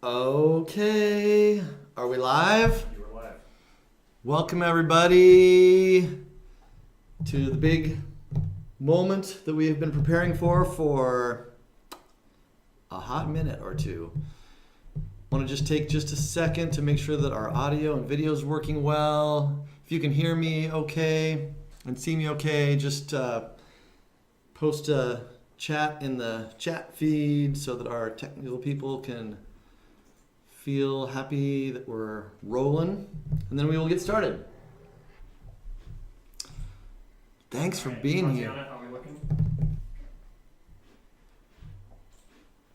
Okay, are we live? You were live. Welcome everybody to the big moment that we have been preparing for a hot minute or two. I want to just take just a second to make sure that our audio and video is working well. If you can hear me okay and see me okay, just post a chat in the chat feed so that our technical people can feel happy that we're rolling, and then we will get started. Thanks for being here. How are we looking?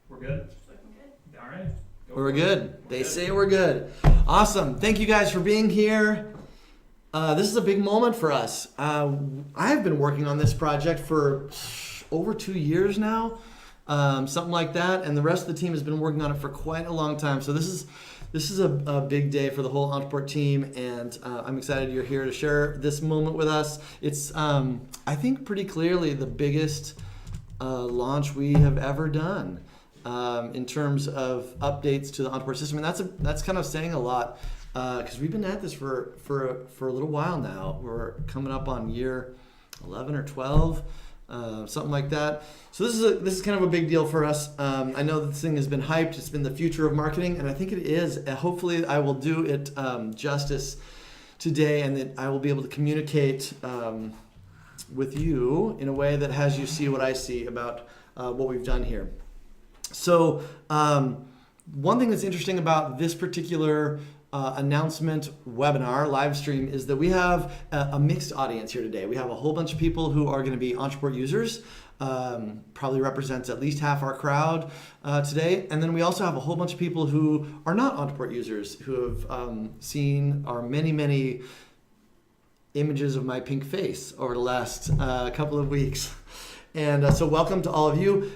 We're good? All right. We're good. They say we're good. Awesome. Thank you guys for being here. This is a big moment for us. I've been working on this project for over 2 years now. Something like that, and the rest of the team has been working on it for quite a long time. So this is a big day for the whole Ontraport team, and I'm excited you're here to share this moment with us. It's I think pretty clearly the biggest launch we have ever done in terms of updates to the Ontraport system, and that's kind of saying a lot because we've been at this for a little while now. We're coming up on year 11 or 12. Something like that. So this is kind of a big deal for us. I know that this thing has been hyped. It's been the future of marketing, and I think it is. Hopefully, I will do it justice today, and that I will be able to communicate with you in a way that has you see what I see about what we've done here. So one thing that's interesting about this particular announcement webinar live stream is that we have a mixed audience here today. We have a whole bunch of people who are going to be Ontraport users, probably represents at least half our crowd today, and then we also have a whole bunch of people who are not Ontraport users who have seen our many images of my pink face over the last couple of weeks. And so welcome to all of you.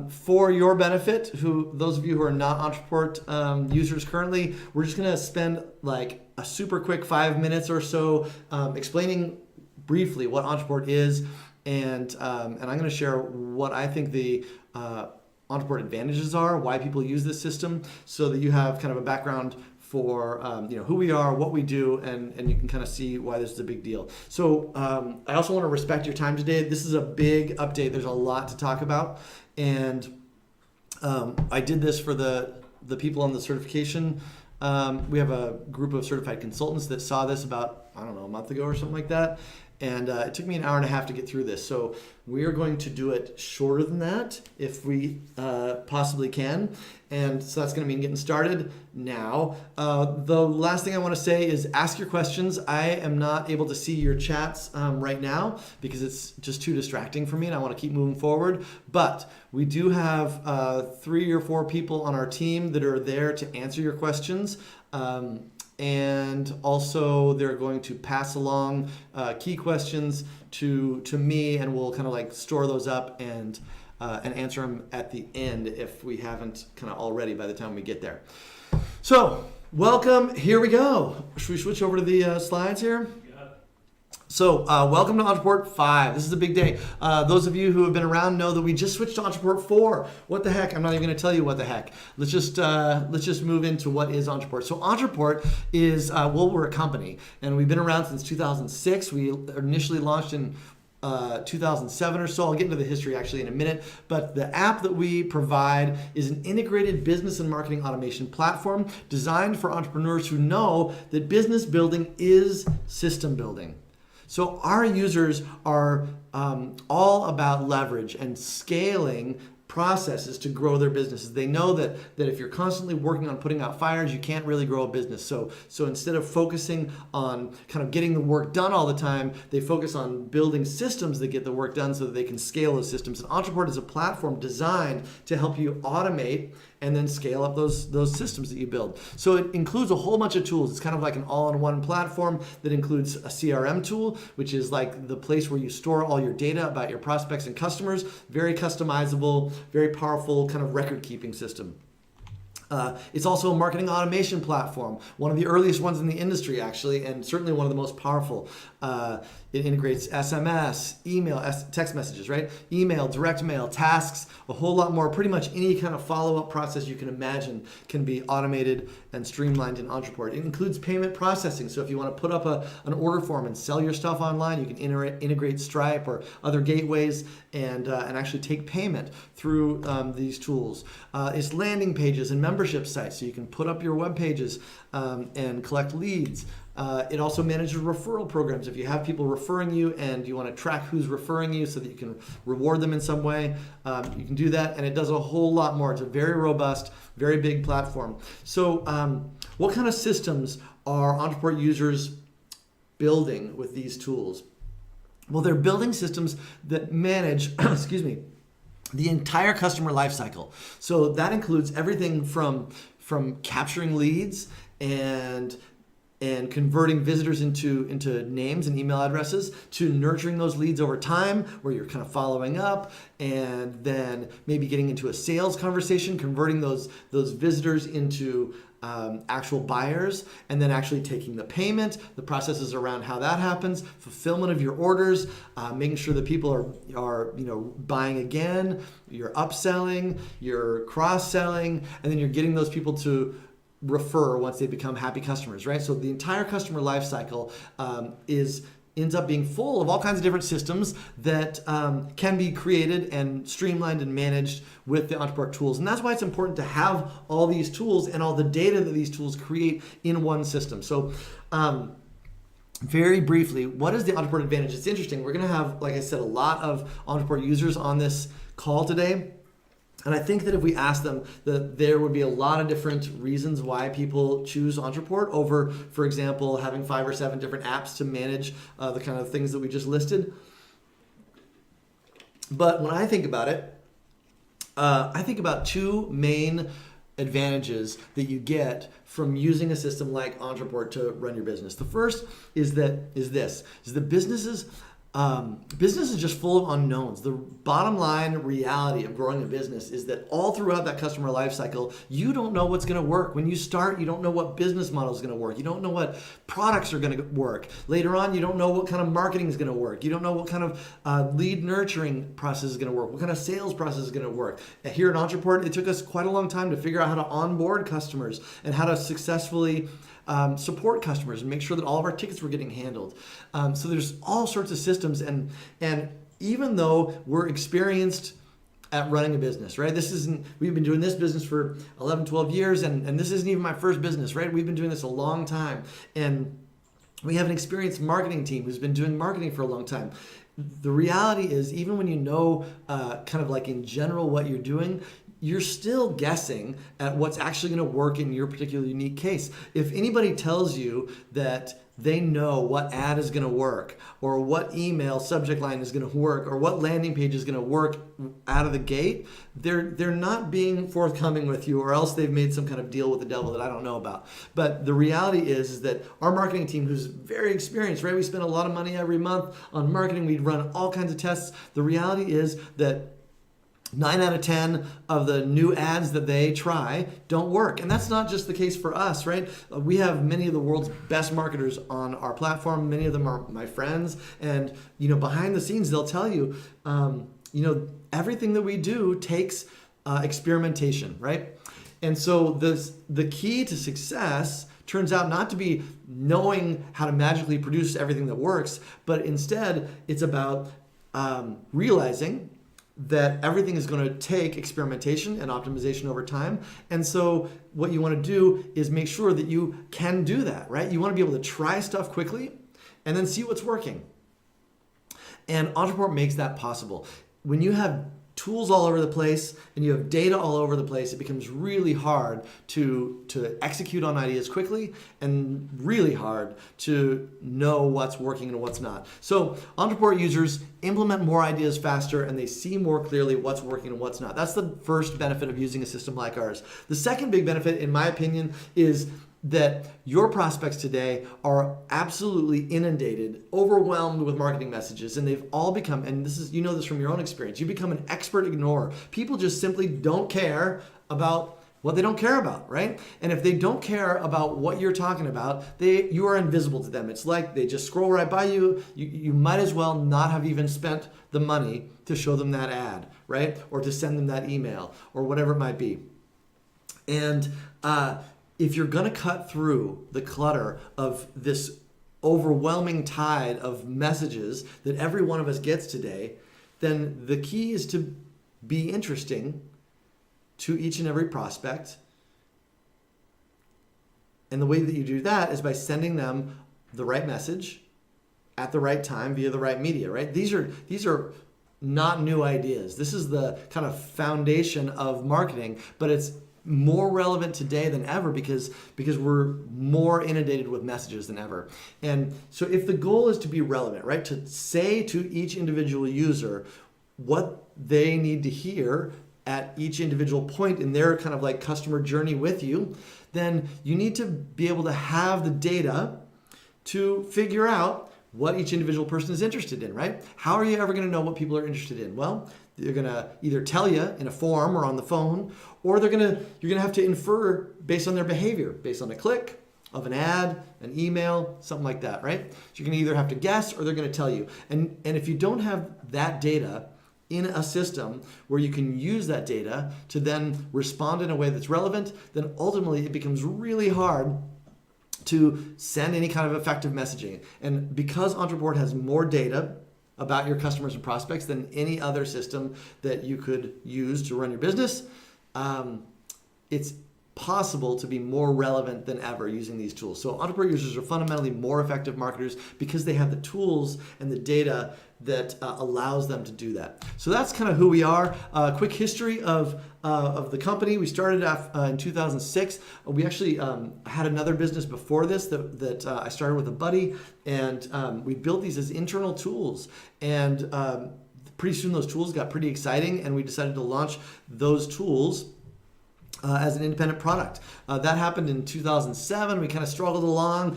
For your benefit, those of you who are not Ontraport users currently, we're just going to spend like a super quick 5 minutes or so explaining briefly what Ontraport is, and I'm going to share what I think the Ontraport advantages are, why people use this system, so that you have kind of a background for who we are, what we do, and you can kind of see why this is a big deal. So I also want to respect your time today. This is a big update. There's a lot to talk about, and I did this for the people on the certification. We have a group of certified consultants that saw this about, a month ago or something like that. And it took me an hour and a half to get through this. So we are going to do it shorter than that if we possibly can. And so that's going to mean getting started now. The last thing I want to say is ask your questions. I am not able to see your chats right now because it's just too distracting for me and I want to keep moving forward. But we do have 3 or 4 people on our team that are there to answer your questions. And also they're going to pass along key questions to me, and we'll kind of like store those up and answer them at the end if we haven't kind of already by the time we get there. So welcome, here we go. Should we switch over to the slides here? So welcome to Ontraport 5. This is a big day. Those of you who have been around know that we just switched to Ontraport 4. What the heck? I'm not even going to tell you what the heck. Let's just move into what is Ontraport. So Ontraport is, we're a company, and we've been around since 2006. We initially launched in 2007 or so. I'll get into the history actually in a minute. But the app that we provide is an integrated business and marketing automation platform designed for entrepreneurs who know that business building is system building. So our users are all about leverage and scaling processes to grow their businesses. They know that if you're constantly working on putting out fires, you can't really grow a business. So instead of focusing on kind of getting the work done all the time, they focus on building systems that get the work done so that they can scale those systems. And Ontraport is a platform designed to help you automate and then scale up those systems that you build. So it includes a whole bunch of tools. It's kind of like an all-in-one platform that includes a CRM tool, which is like the place where you store all your data about your prospects and customers. Very customizable, very powerful kind of record-keeping system. It's also a marketing automation platform, one of the earliest ones in the industry actually, and certainly one of the most powerful. It integrates SMS, email, text messages, right? Email, direct mail, tasks, a whole lot more. Pretty much any kind of follow-up process you can imagine can be automated and streamlined in Ontraport. It includes payment processing. So if you want to put up an order form and sell your stuff online, you can integrate Stripe or other gateways and actually take payment through these tools. It's landing pages and membership sites, so you can put up your web pages and collect leads. It also manages referral programs. If you have people referring you and you want to track who's referring you so that you can reward them in some way, you can do that. And it does a whole lot more. It's a very robust, very big platform. So what kind of systems are Ontraport users building with these tools? Well, they're building systems that manage, excuse me, the entire customer lifecycle. So that includes everything from capturing leads and converting visitors into names and email addresses, to nurturing those leads over time, where you're kind of following up, and then maybe getting into a sales conversation, converting those visitors into actual buyers, and then actually taking the payment, the processes around how that happens, fulfillment of your orders, making sure that people are buying again, you're upselling, you're cross-selling, and then you're getting those people to refer once they become happy customers, right? So the entire customer life cycle ends up being full of all kinds of different systems that can be created and streamlined and managed with the Ontraport tools. And that's why it's important to have all these tools and all the data that these tools create in one system. So very briefly, what is the Ontraport advantage? It's interesting. We're going to have, like I said, a lot of Ontraport users on this call today. And I think that if we ask them, that there would be a lot of different reasons why people choose Ontraport over, for example, having 5 or 7 different apps to manage the kind of things that we just listed. But when I think about it, I think about 2 main advantages that you get from using a system like Ontraport to run your business. The first is that business is just full of unknowns. The bottom line reality of growing a business is that all throughout that customer life cycle, you don't know what's going to work. When you start, you don't know what business model is going to work. You don't know what products are going to work. Later on, you don't know what kind of marketing is going to work. You don't know what kind of lead nurturing process is going to work, what kind of sales process is going to work. Here at Ontraport, it took us quite a long time to figure out how to onboard customers and how to successfully support customers and make sure that all of our tickets were getting handled. So there's all sorts of systems, and even though we're experienced at running a business, right? We've been doing this business for 11, 12 years, and this isn't even my first business, right? We've been doing this a long time, and we have an experienced marketing team who's been doing marketing for a long time. The reality is, even when you know kind of like in general what you're doing, you're still guessing at what's actually going to work in your particular unique case. If anybody tells you that they know what ad is going to work, or what email subject line is going to work, or what landing page is going to work out of the gate, they're not being forthcoming with you, or else they've made some kind of deal with the devil that I don't know about. But the reality is that our marketing team, who's very experienced, right? We spend a lot of money every month on marketing. We run all kinds of tests. The reality is that 9 out of 10 of the new ads that they try don't work. And that's not just the case for us, right? We have many of the world's best marketers on our platform. Many of them are my friends. And, behind the scenes, they'll tell you, everything that we do takes experimentation, right? And so the key to success turns out not to be knowing how to magically produce everything that works, but instead it's about realizing that everything is going to take experimentation and optimization over time. And so what you want to do is make sure that you can do that, right? You want to be able to try stuff quickly and then see what's working. And Ontraport makes that possible. When you have tools all over the place and you have data all over the place, it becomes really hard to execute on ideas quickly, and really hard to know what's working and what's not. So Ontraport users implement more ideas faster, and they see more clearly what's working and what's not. That's the first benefit of using a system like ours. The second big benefit, in my opinion, is that your prospects today are absolutely inundated, overwhelmed with marketing messages, and they've all become, and this is, this from your own experience, you become an expert ignorer. People just simply don't care about what they don't care about, right? And if they don't care about what you're talking about, you are invisible to them. It's like they just scroll right by you. You might as well not have even spent the money to show them that ad, right? Or to send them that email or whatever it might be. And if you're going to cut through the clutter of this overwhelming tide of messages that every one of us gets today, then the key is to be interesting to each and every prospect. And the way that you do that is by sending them the right message at the right time via the right media, right? These are not new ideas. This is the kind of foundation of marketing, but it's more relevant today than ever because we're more inundated with messages than ever. And so if the goal is to be relevant, right, to say to each individual user what they need to hear at each individual point in their kind of like customer journey with you, then you need to be able to have the data to figure out what each individual person is interested in, right? How are you ever going to know what people are interested in? Well, they're going to either tell you in a form or on the phone, or you're going to have to infer based on their behavior, based on a click of an ad, an email, something like that, right? So you're going to either have to guess or they're going to tell you. And if you don't have that data in a system where you can use that data to then respond in a way that's relevant, then ultimately it becomes really hard to send any kind of effective messaging. And because Ontraport has more data about your customers and prospects than any other system that you could use to run your business, it's possible to be more relevant than ever using these tools. So Ontraport users are fundamentally more effective marketers because they have the tools and the data that allows them to do that. So that's kind of who we are. Quick history of the company. We started off in 2006. We actually had another business before this that I started with a buddy, and we built these as internal tools. And pretty soon those tools got pretty exciting, and we decided to launch those tools as an independent product. That happened in 2007. We kind of struggled along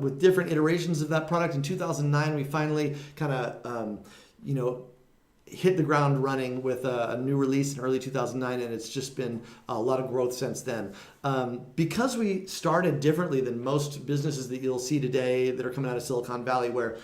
with different iterations of that product. In 2009, we finally kind of, hit the ground running with a new release in early 2009, and it's just been a lot of growth since then. Because we started differently than most businesses that you'll see today that are coming out of Silicon Valley, where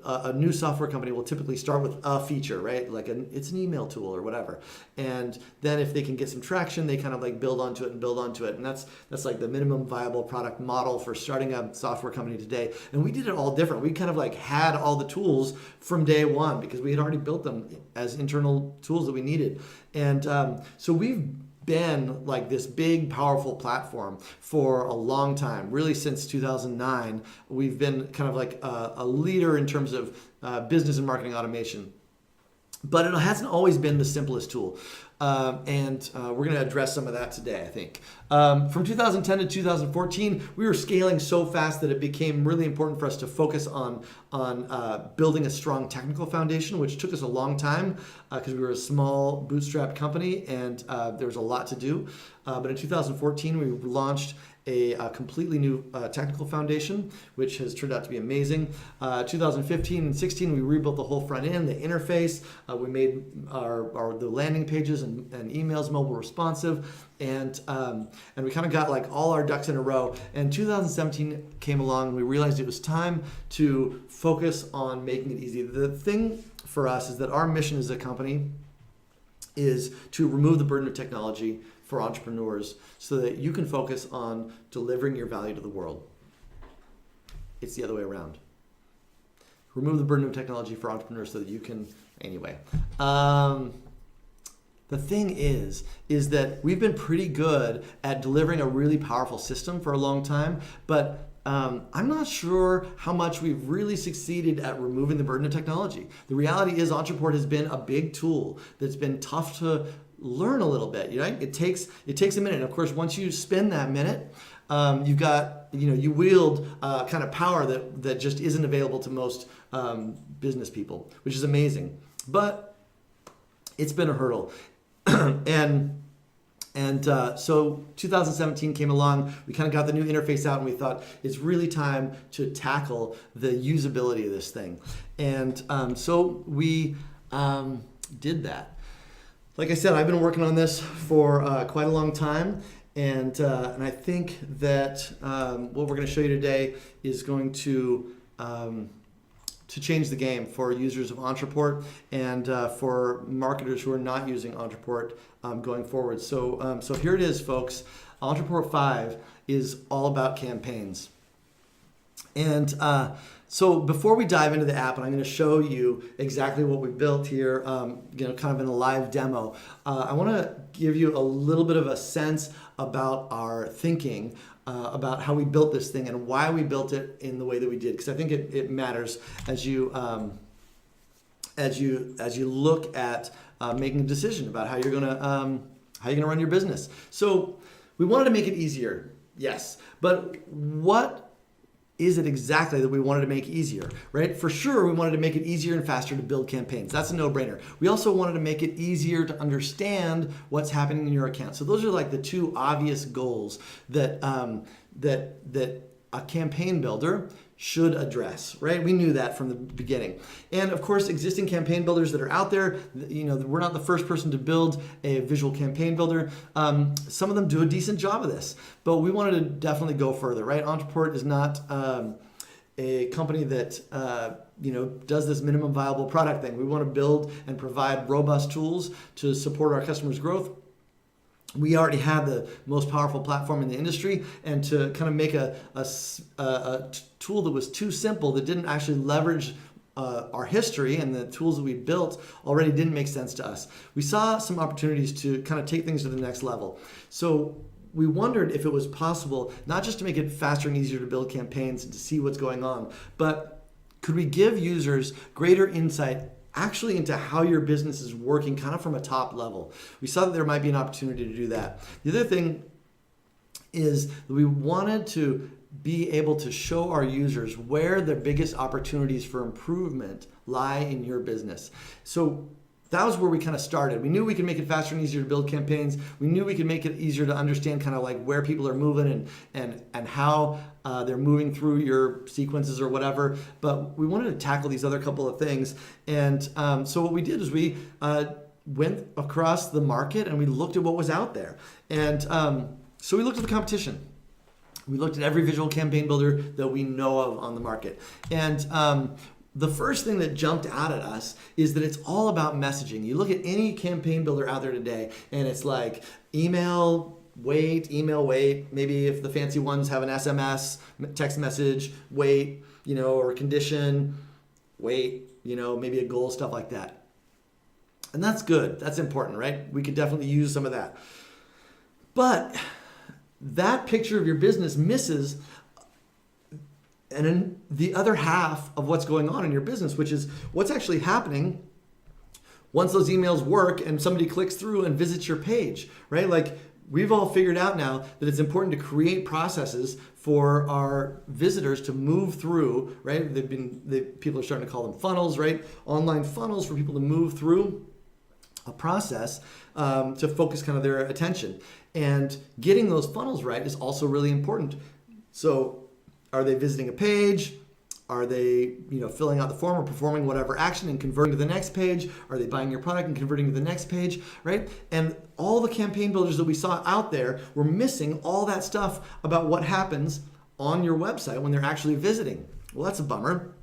a new software company will typically start with a feature, right? Like it's an email tool or whatever. And then if they can get some traction, they kind of like build onto it. And that's like the minimum viable product model for starting a software company today. And we did it all different. We kind of like had all the tools from day one because we had already built them as internal tools that we needed. And so we've been like this big, powerful platform for a long time. Really, since 2009, we've been kind of like a leader in terms of business and marketing automation. But it hasn't always been the simplest tool. And we're going to address some of that today, I think. From 2010 to 2014, we were scaling so fast that it became really important for us to focus on building a strong technical foundation, which took us a long time because we were a small bootstrapped company and there was a lot to do. But in 2014, we launched a completely new technical foundation, which has turned out to be amazing. 2015 and 16, we rebuilt the whole front end, the interface. We made the landing pages and emails mobile responsive, and we kind of got like all our ducks in a row. And 2017 came along, and we realized it was time to focus on making it easy. The thing for us is that our mission as a company is to remove the burden of technology for entrepreneurs so that you can focus on delivering your value to the world. It's the other way around. Remove the burden of technology for entrepreneurs so that you can, anyway. The thing is that we've been pretty good at delivering a really powerful system for a long time, but I'm not sure how much we've really succeeded at removing the burden of technology. The reality is Ontraport has been a big tool that's been tough to learn a little bit, right? It takes a minute. And of course, once you spend that minute, you've got, you wield kind of power that just isn't available to most business people, which is amazing. But it's been a hurdle. And so 2017 came along, we kind of got the new interface out, and we thought it's really time to tackle the usability of this thing. And so we did that. Like I said, I've been working on this for quite a long time, and I think that what we're going to show you today is going to change the game for users of Ontraport and for marketers who are not using Ontraport going forward. So here it is, folks. Ontraport 5 is all about campaigns. And so before we dive into the app, and I'm going to show you exactly what we built here, kind of in a live demo, I want to give you a little bit of a sense about our thinking about how we built this thing and why we built it in the way that we did, because I think it matters as you look at making a decision about how you're gonna run your business. So we wanted to make it easier, yes, but what is it exactly that we wanted to make easier, right? For sure, we wanted to make it easier and faster to build campaigns. That's a no-brainer. We also wanted to make it easier to understand what's happening in your account. So those are like the two obvious goals that that a campaign builder should address, right? We knew that from the beginning. And of course, existing campaign builders that are out there, we're not the first person to build a visual campaign builder. Some of them do a decent job of this, but we wanted to definitely go further, right? Ontraport is not a company that does this minimum viable product thing. We want to build and provide robust tools to support our customers' growth. We already had the most powerful platform in the industry, and to kind of make a tool that was too simple, that didn't actually leverage our history and the tools that we built already didn't make sense to us. We saw some opportunities to kind of take things to the next level. So we wondered if it was possible not just to make it faster and easier to build campaigns and to see what's going on, but could we give users greater insight actually into how your business is working kind of from a top level. We saw that there might be an opportunity to do that. The other thing is that we wanted to be able to show our users where the biggest opportunities for improvement lie in your business. So that was where we kind of started. We knew we could make it faster and easier to build campaigns. We knew we could make it easier to understand kind of like where people are moving and how they're moving through your sequences or whatever. But we wanted to tackle these other couple of things. And so what we did is we went across the market and we looked at what was out there. And so we looked at the competition. We looked at every visual campaign builder that we know of on the market. And the first thing that jumped out at us is that it's all about messaging. You look at any campaign builder out there today, and it's like email, wait, maybe if the fancy ones have an SMS, text message, wait, or condition, wait, maybe a goal, stuff like that. And that's good. That's important, right? We could definitely use some of that. But that picture of your business misses and then the other half of what's going on in your business, which is what's actually happening once those emails work and somebody clicks through and visits your page, right? Like we've all figured out now that it's important to create processes for our visitors to move through, right? People are starting to call them funnels, right? Online funnels for people to move through a process to focus kind of their attention. And getting those funnels right is also really important. So are they visiting a page? Are they, filling out the form or performing whatever action and converting to the next page? Are they buying your product and converting to the next page, right? And all the campaign builders that we saw out there were missing all that stuff about what happens on your website when they're actually visiting. Well, that's a bummer.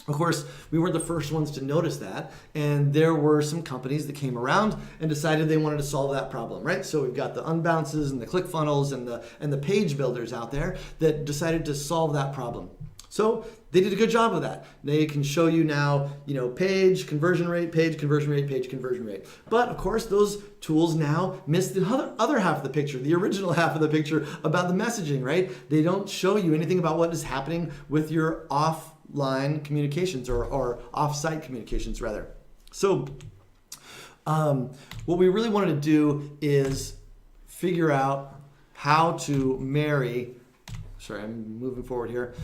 Of course, we weren't the first ones to notice that, and there were some companies that came around and decided they wanted to solve that problem, right? So we've got the Unbounces and the ClickFunnels and the page builders out there that decided to solve that problem. So they did a good job of that. They can show you now, page conversion rate, page conversion rate, page conversion rate. But of course, those tools now miss the other half of the picture, the original half of the picture about the messaging, right? They don't show you anything about what is happening with your offline communications or off-site communications rather. So what we really wanted to do is figure out how to marry, I'm moving forward here,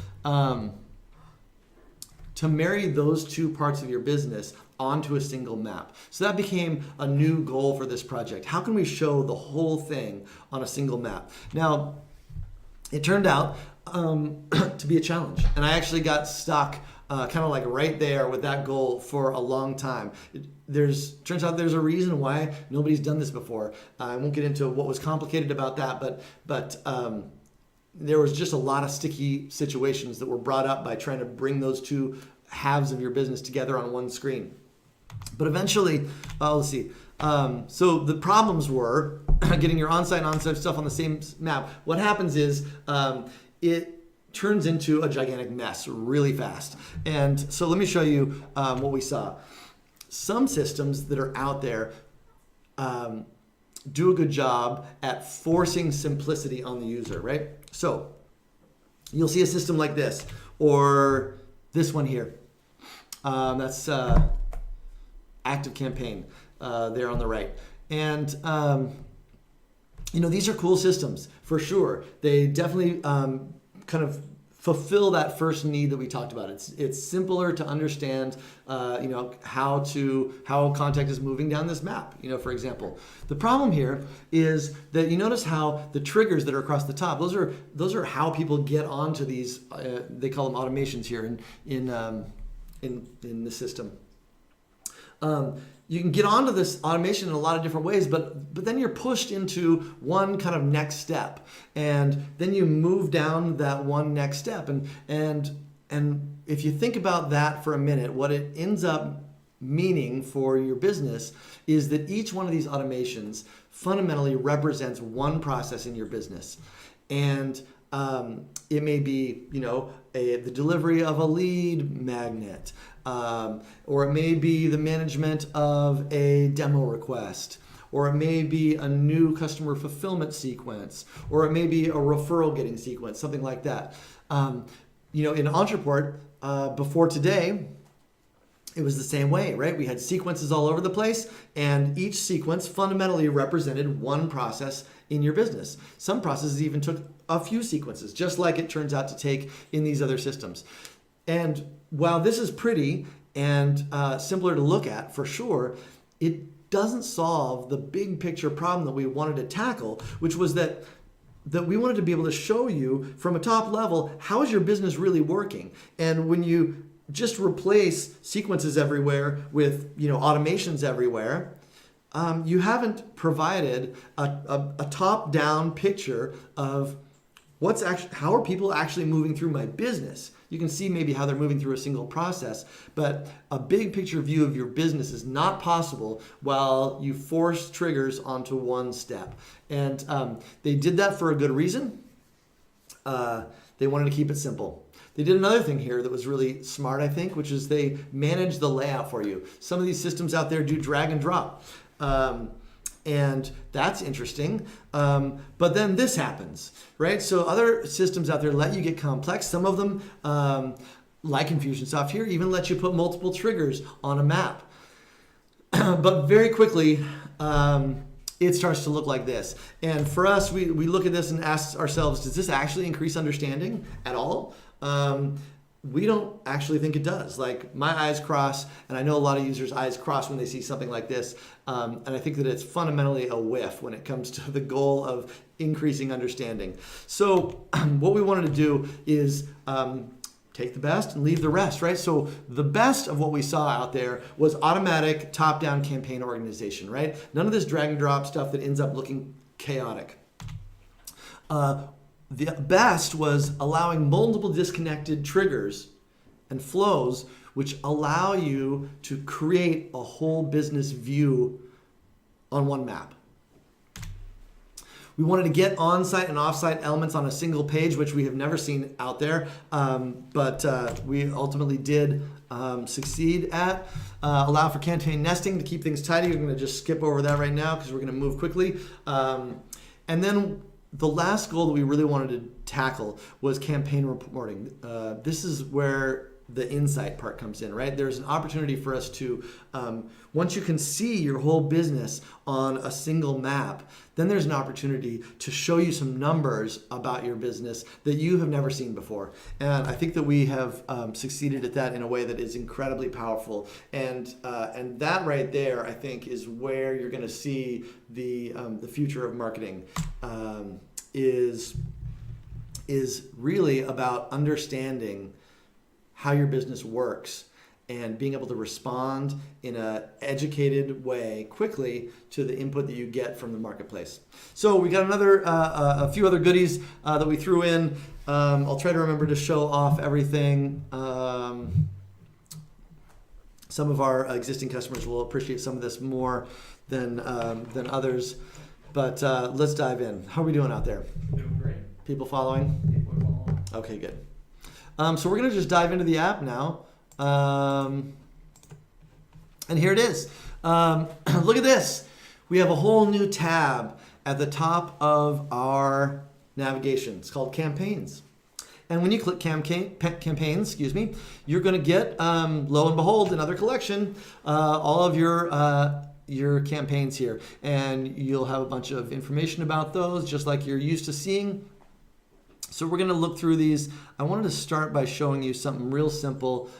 to marry those two parts of your business onto a single map. So that became a new goal for this project. How can we show the whole thing on a single map? Now, it turned out to be a challenge. And I actually got stuck kind of like right there with that goal for a long time. turns out there's a reason why nobody's done this before. I won't get into what was complicated about that, but there was just a lot of sticky situations that were brought up by trying to bring those two halves of your business together on one screen. But eventually, let's see. So the problems were getting your on-site and on-site stuff on the same map. What happens is it turns into a gigantic mess really fast. And so let me show you what we saw. Some systems that are out there do a good job at forcing simplicity on the user, right? So you'll see a system like this, or this one here. That's Active Campaign there on the right. And these are cool systems for sure. They definitely kind of fulfill that first need that we talked about. It's simpler to understand, how contact is moving down this map. For example, the problem here is that you notice how the triggers that are across the top. Those are how people get onto these. They call them automations here in the system. You can get onto this automation in a lot of different ways, but then you're pushed into one kind of next step, and then you move down that one next step, and if you think about that for a minute, what it ends up meaning for your business is that each one of these automations fundamentally represents one process in your business, and it may be the delivery of a lead magnet. Or it may be the management of a demo request, or it may be a new customer fulfillment sequence, or it may be a referral getting sequence, something like that. In Ontraport, before today, it was the same way, right? We had sequences all over the place, and each sequence fundamentally represented one process in your business. Some processes even took a few sequences, just like it turns out to take in these other systems. And while this is pretty and simpler to look at for sure, it doesn't solve the big picture problem that we wanted to tackle, which was that we wanted to be able to show you from a top level, how is your business really working? And when you just replace sequences everywhere with automations everywhere, you haven't provided a top-down picture of how are people actually moving through my business. You can see maybe how they're moving through a single process, but a big picture view of your business is not possible while you force triggers onto one step. And they did that for a good reason. They wanted to keep it simple. They did another thing here that was really smart, I think, which is they manage the layout for you. Some of these systems out there do drag and drop. And that's interesting. But then this happens, right? So other systems out there let you get complex. Some of them, like Infusionsoft here, even let you put multiple triggers on a map. But very quickly, it starts to look like this. And for us, we look at this and ask ourselves, does this actually increase understanding at all? We don't actually think it does. Like, my eyes cross, and I know a lot of users' eyes cross when they see something like this. And I think that it's fundamentally a whiff when it comes to the goal of increasing understanding. So what we wanted to do is take the best and leave the rest, right? So the best of what we saw out there was automatic top-down campaign organization, right? None of this drag and drop stuff that ends up looking chaotic. The best was allowing multiple disconnected triggers and flows, which allow you to create a whole business view on one map. We wanted to get on-site and off-site elements on a single page, which we have never seen out there, but we ultimately did succeed at. Allow for campaign nesting to keep things tidy. We're going to just skip over that right now because we're going to move quickly. And then the last goal that we really wanted to tackle was campaign reporting. This is where the insight part comes in, right? There's an opportunity for us to, once you can see your whole business on a single map, then there's an opportunity to show you some numbers about your business that you have never seen before. And I think that we have succeeded at that in a way that is incredibly powerful. And that right there, I think, is where you're going to see the future of marketing is really about understanding how your business works and being able to respond in an educated way quickly to the input that you get from the marketplace. So we got a few other goodies that we threw in. I'll try to remember to show off everything. Some of our existing customers will appreciate some of this more than others. But let's dive in. How are we doing out there? Doing great. People following? People are following. Okay, good. So we're going to just dive into the app now. And here it is. Look at this. We have a whole new tab at the top of our navigation. It's called Campaigns. And when you click Campaigns, you're going to get, lo and behold, another collection, all of your campaigns here. And you'll have a bunch of information about those, just like you're used to seeing. So we're going to look through these. I wanted to start by showing you something real simple.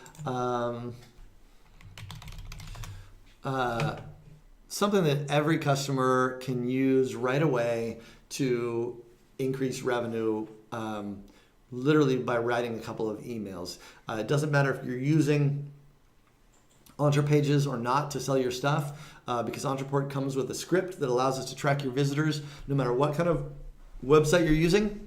Something that every customer can use right away to increase revenue, literally by writing a couple of emails. It doesn't matter if you're using Ontrapages or not to sell your stuff, because Ontraport comes with a script that allows us to track your visitors no matter what kind of website you're using.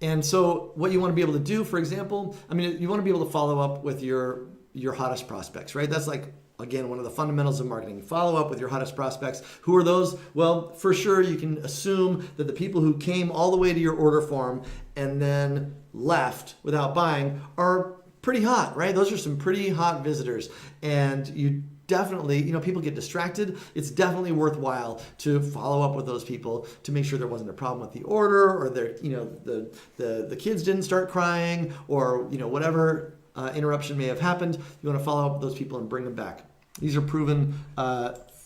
And so what you want to be able to do, for example, you want to be able to follow up with your hottest prospects, right? That's like, again, one of the fundamentals of marketing. Follow up with your hottest prospects. Who are those? Well, for sure, you can assume that the people who came all the way to your order form and then left without buying are pretty hot, right? Those are some pretty hot visitors. And you definitely, people get distracted. It's definitely worthwhile to follow up with those people to make sure there wasn't a problem with the order, or the kids didn't start crying, or whatever interruption may have happened. You want to follow up with those people and bring them back. These are proven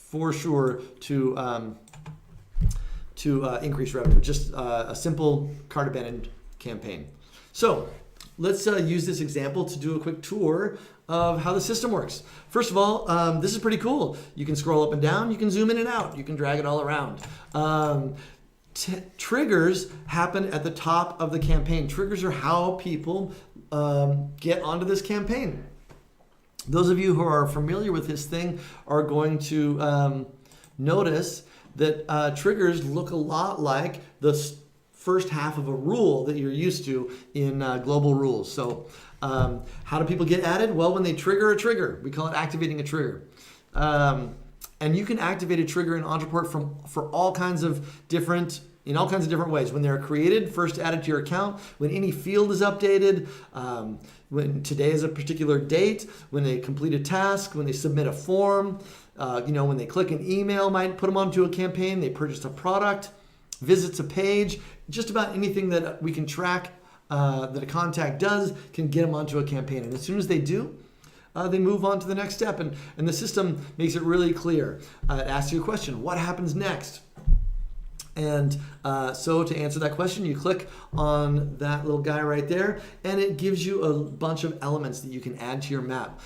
for sure to increase revenue. Just a simple cart abandoned campaign. So let's use this example to do a quick tour of how the system works. First of all, this is pretty cool. You can scroll up and down, you can zoom in and out, you can drag it all around. Triggers happen at the top of the campaign. Triggers are how people get onto this campaign. Those of you who are familiar with this thing are going to notice that triggers look a lot like the first half of a rule that you're used to in global rules. So how do people get added? Well, when they trigger a trigger. We call it activating a trigger. And you can activate a trigger in Ontraport in all kinds of different ways. When they're created, first added to your account, when any field is updated, when today is a particular date, when they complete a task, when they submit a form, when they click an email, might put them onto a campaign, they purchase a product, visits a page, just about anything that we can track that a contact does can get them onto a campaign. And as soon as they do, they move on to the next step. And the system makes it really clear. It asks you a question: what happens next? And so to answer that question, you click on that little guy right there, and it gives you a bunch of elements that you can add to your map.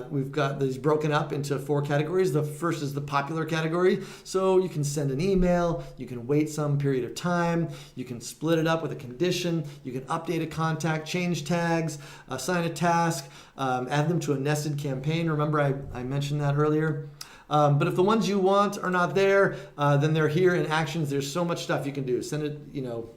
We've got these broken up into 4 categories. The first is the popular category. So you can send an email, you can wait some period of time, you can split it up with a condition, you can update a contact, change tags, assign a task, add them to a nested campaign. Remember I mentioned that earlier. But if the ones you want are not there, then they're here in actions. There's so much stuff you can do. Send it,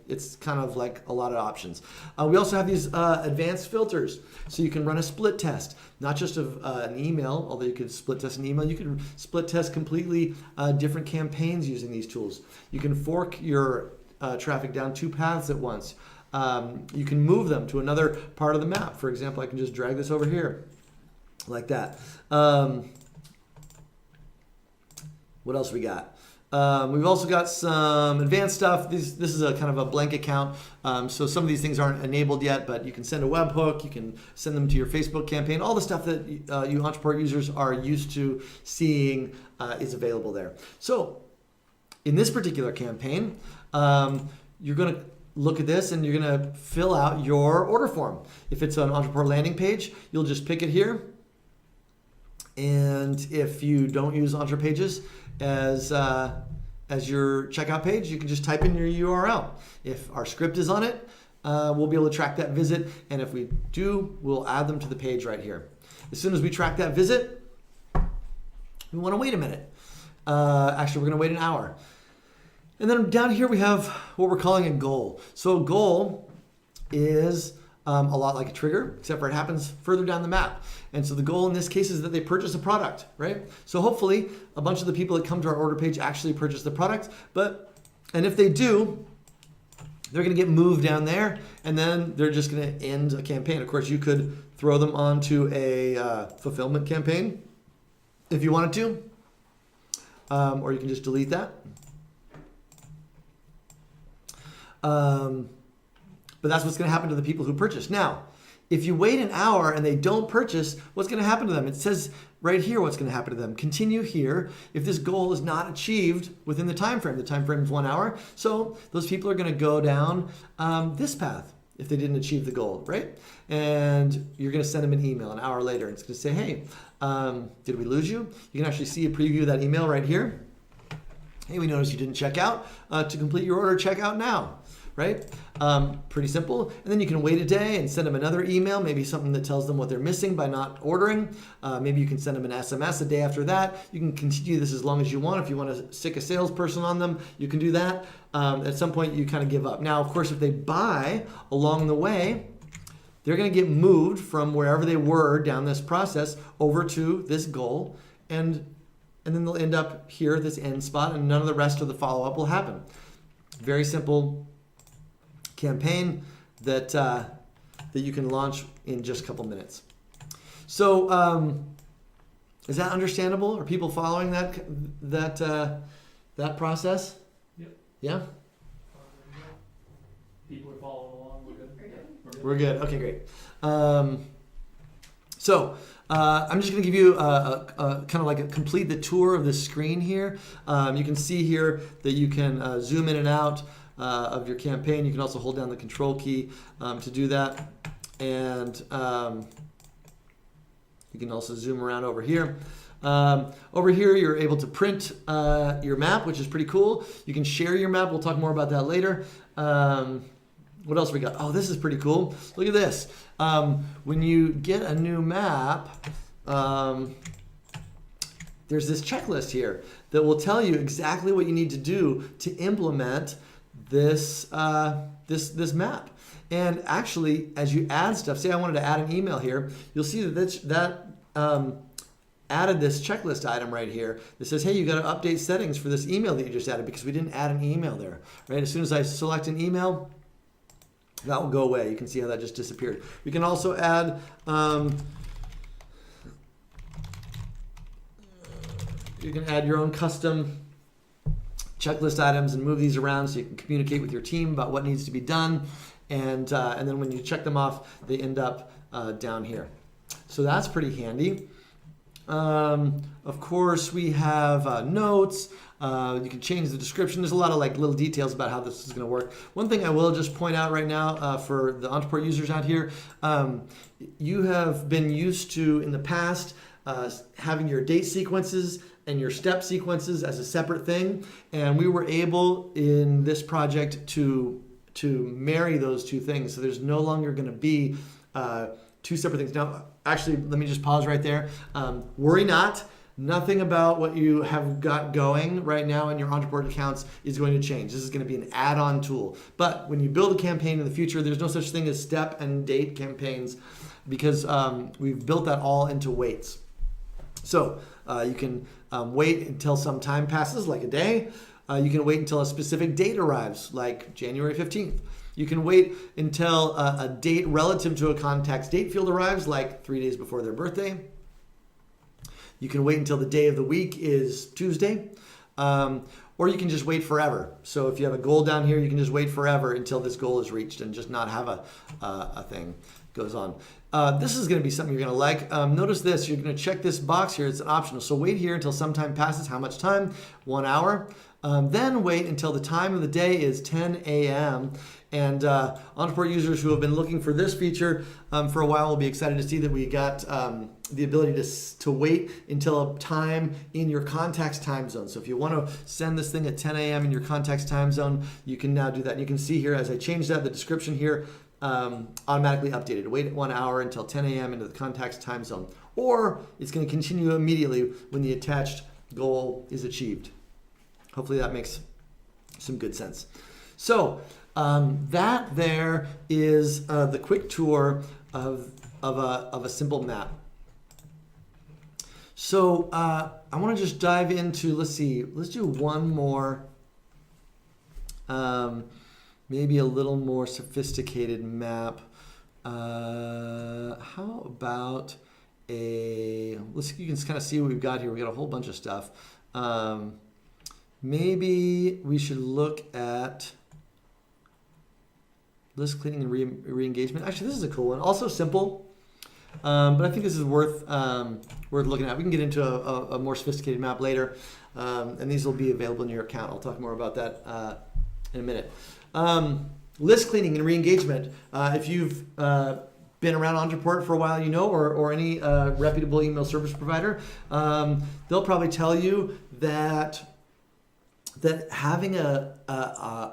it's kind of like a lot of options. We also have these advanced filters. So you can run a split test, not just of an email, although you could split test an email. You can split test completely different campaigns using these tools. You can fork your traffic down 2 paths at once. You can move them to another part of the map. For example, I can just drag this over here like that. What else we got? We've also got some advanced stuff. This is a kind of a blank account. So some of these things aren't enabled yet, but you can send a webhook. You can send them to your Facebook campaign. All the stuff that you Ontraport users are used to seeing is available there. So in this particular campaign, you're going to look at this and you're going to fill out your order form. If it's an Ontraport landing page, you'll just pick it here. And if you don't use Ontrapages as your checkout page, you can just type in your URL. If our script is on it, we'll be able to track that visit. And if we do, we'll add them to the page right here. As soon as we track that visit, we want to wait a minute. Actually, we're going to wait an hour. And then down here we have what we're calling a goal. So a goal is a lot like a trigger, except for it happens further down the map. And so the goal in this case is that they purchase a product, right? So hopefully a bunch of the people that come to our order page actually purchase the product. And if they do, they're going to get moved down there, and then they're just going to end a campaign. Of course, you could throw them onto a fulfillment campaign if you wanted to, or you can just delete that. But that's what's going to happen to the people who purchase. Now, if you wait an hour and they don't purchase, what's going to happen to them? It says right here what's going to happen to them. Continue here if this goal is not achieved within the time frame. The time frame is 1 hour. So those people are going to go down this path if they didn't achieve the goal, right? And you're going to send them an email an hour later. And it's going to say, hey, did we lose you? You can actually see a preview of that email right here. Hey, we noticed you didn't check out. To complete your order, check out now. Right? Pretty simple. And then you can wait a day and send them another email, maybe something that tells them what they're missing by not ordering. Maybe you can send them an SMS a day after that. You can continue this as long as you want. If you want to stick a salesperson on them, you can do that. At some point, you kind of give up. Now, of course, if they buy along the way, they're going to get moved from wherever they were down this process over to this goal. And then they'll end up here at this end spot, and none of the rest of the follow-up will happen. Very simple campaign that you can launch in just a couple minutes. So is that understandable? Are people following that process? Yep. Yeah? People are following along. We're good. We're good. Okay, great. So I'm just going to give you a kind of like a complete the tour of the screen here. You can see here that you can zoom in and out of your campaign. You can also hold down the control key to do that. And you can also zoom around over here. Over here, you're able to print your map, which is pretty cool. You can share your map. We'll talk more about that later. What else we got? Oh, this is pretty cool. Look at this. When you get a new map, there's this checklist here that will tell you exactly what you need to do to implement this map. And actually, as you add stuff, say I wanted to add an email here, you'll see that added this checklist item right here that says, hey, you got to update settings for this email that you just added because we didn't add an email there. Right? As soon as I select an email, that will go away. You can see how that just disappeared. We can also add you can add your own custom checklist items and move these around so you can communicate with your team about what needs to be done. And then when you check them off, they end up down here. So that's pretty handy. Of course, we have notes. You can change the description. There's a lot of like little details about how this is going to work. One thing I will just point out right now for the Ontraport users out here, you have been used to in the past having your date sequences and your step sequences as a separate thing, and we were able in this project to marry those two things. So there's no longer going to be two separate things. Now, actually, let me just pause right there. Worry not. Nothing about what you have got going right now in your Ontraport accounts is going to change. This is going to be an add-on tool. But when you build a campaign in the future, there's no such thing as step and date campaigns because we've built that all into waits. So you can wait until some time passes, like a day. You can wait until a specific date arrives, like January 15th. You can wait until a date relative to a contact's date field arrives, like 3 days before their birthday. You can wait until the day of the week is Tuesday. Or you can just wait forever. So if you have a goal down here, you can just wait forever until this goal is reached and just not have a thing goes on. This is going to be something you're going to like. Notice this. You're going to check this box here. It's optional. So wait here until some time passes. How much time? 1 hour. Then wait until the time of the day is 10 a.m. And Ontraport users who have been looking for this feature for a while will be excited to see that we got the ability to wait until a time in your contact's time zone. So if you want to send this thing at 10 a.m. in your contact's time zone, you can now do that. And you can see here as I change that, the description here automatically updated. Wait 1 hour until 10 a.m. into the contact's time zone. Or it's going to continue immediately when the attached goal is achieved. Hopefully that makes some good sense. So that there is the quick tour of a simple map. So I want to just dive into, let's do one more, maybe a little more sophisticated map. How about you can kind of see what we've got here. We got a whole bunch of stuff. Maybe we should look at list cleaning and re-engagement. Actually, this is a cool one. Also simple, but I think this is worth looking at. We can get into a more sophisticated map later, and these will be available in your account. I'll talk more about that in a minute. List cleaning and re-engagement. If you've been around Ontraport for a while, or any reputable email service provider, they'll probably tell you that having a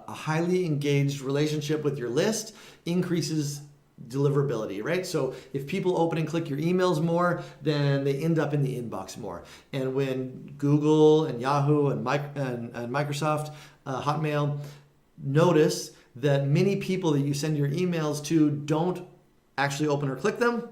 highly engaged relationship with your list increases deliverability, right? So if people open and click your emails more, then they end up in the inbox more. And when Google and Yahoo and Microsoft, Hotmail notice that many people that you send your emails to don't actually open or click them,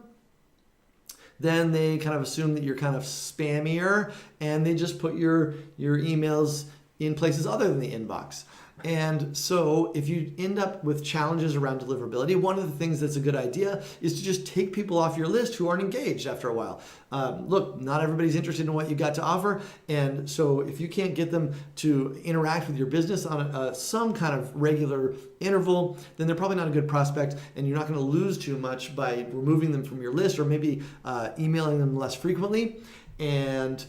then they kind of assume that you're kind of spammier, and they just put your emails in places other than the inbox. And so if you end up with challenges around deliverability, one of the things that's a good idea is to just take people off your list who aren't engaged after a while. Look, not everybody's interested in what you got to offer. And so if you can't get them to interact with your business on some kind of regular interval, then they're probably not a good prospect, and you're not going to lose too much by removing them from your list, or maybe emailing them less frequently. And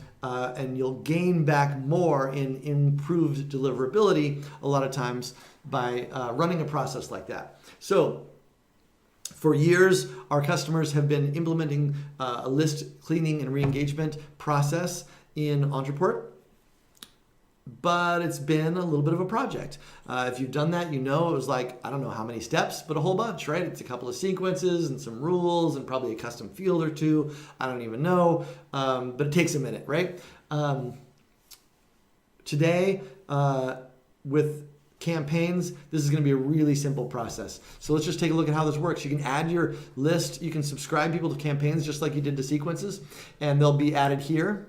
you'll gain back more in improved deliverability a lot of times by running a process like that. So for years, our customers have been implementing a list cleaning and re-engagement process in Ontraport, but it's been a little bit of a project. If you've done that, it was like, I don't know how many steps, but a whole bunch, right? It's a couple of sequences and some rules and probably a custom field or two. I don't even know, but it takes a minute, right? Today, with campaigns, this is going to be a really simple process. So let's just take a look at how this works. You can add your list. You can subscribe people to campaigns just like you did to sequences, and they'll be added here.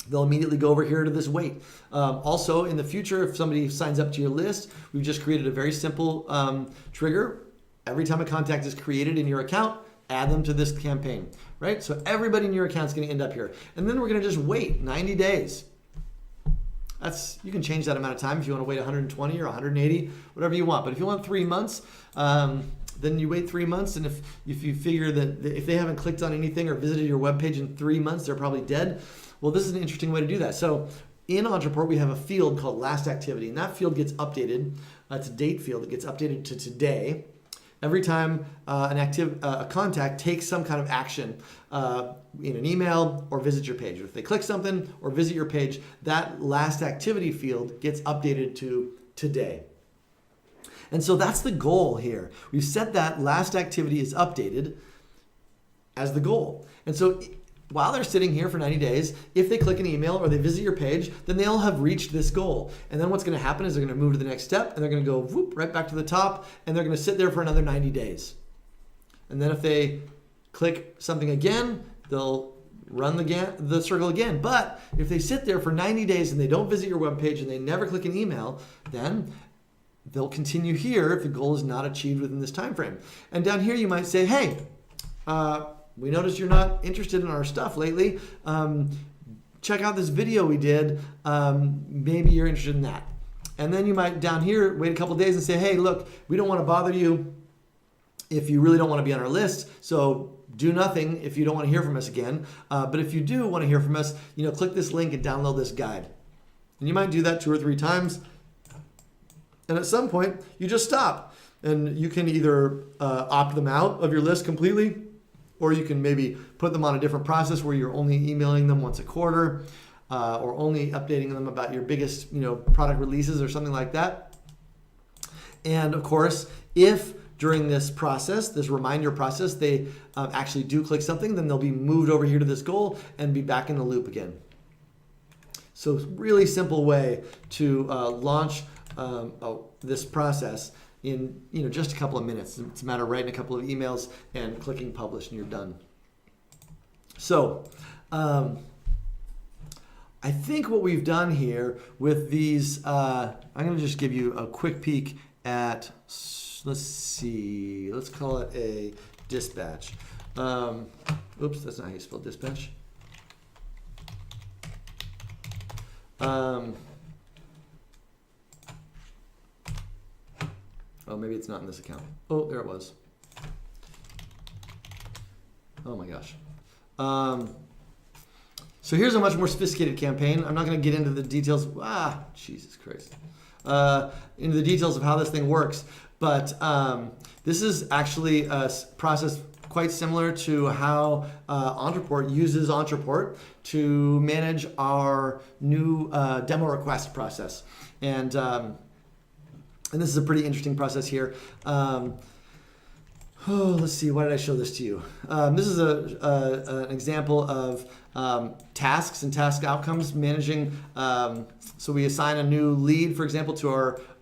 They'll immediately go over here to this wait. Also, in the future, if somebody signs up to your list, we've just created a very simple trigger. Every time a contact is created in your account, add them to this campaign, right? So everybody in your account is going to end up here. And then we're going to just wait 90 days. You can change that amount of time if you want to wait 120 or 180, whatever you want. But if you want 3 months, then you wait 3 months. And if you figure that if they haven't clicked on anything or visited your webpage in 3 months, they're probably dead. Well, this is an interesting way to do that. So in Ontraport, we have a field called last activity, and that field gets updated. It's a date field that gets updated to today. Every time a contact takes some kind of action in an email or visit your page. If they click something or visit your page, that last activity field gets updated to today. And so that's the goal here. We've set that last activity is updated as the goal. And so while they're sitting here for 90 days, if they click an email or they visit your page, then they'll have reached this goal. And then what's going to happen is they're going to move to the next step, and they're going to go whoop, right back to the top, and they're going to sit there for another 90 days. And then if they click something again, they'll run the circle again. But if they sit there for 90 days and they don't visit your webpage and they never click an email, then they'll continue here if the goal is not achieved within this time frame. And down here you might say, hey, we noticed you're not interested in our stuff lately. Check out this video we did. Maybe you're interested in that. And then you might down here wait a couple days and say, hey, look, we don't want to bother you if you really don't want to be on our list. So do nothing if you don't want to hear from us again. But if you do want to hear from us, click this link and download this guide. And you might do that 2 or 3 times. And at some point, you just stop. And you can either opt them out of your list completely, or you can maybe put them on a different process where you're only emailing them once a quarter, or only updating them about your biggest, product releases or something like that. And of course, if during this process, this reminder process, they actually do click something, then they'll be moved over here to this goal and be back in the loop again. So it's a really simple way to launch this process in just a couple of minutes. It's a matter of writing a couple of emails and clicking publish, and you're done. So I think what we've done here with these, I'm going to just give you a quick peek at, let's see, let's call it a dispatch. Oops, that's not how you spell dispatch. Oh, maybe it's not in this account. Oh, there it was. Oh my gosh. So here's a much more sophisticated campaign. I'm not going to get into the details. Jesus Christ. Into the details of how this thing works. But this is actually a process quite similar to how Ontraport uses Ontraport to manage our new demo request process. And this is a pretty interesting process here. Let's see, why did I show this to you? This is an example of tasks and task outcomes managing. So we assign a new lead, for example, to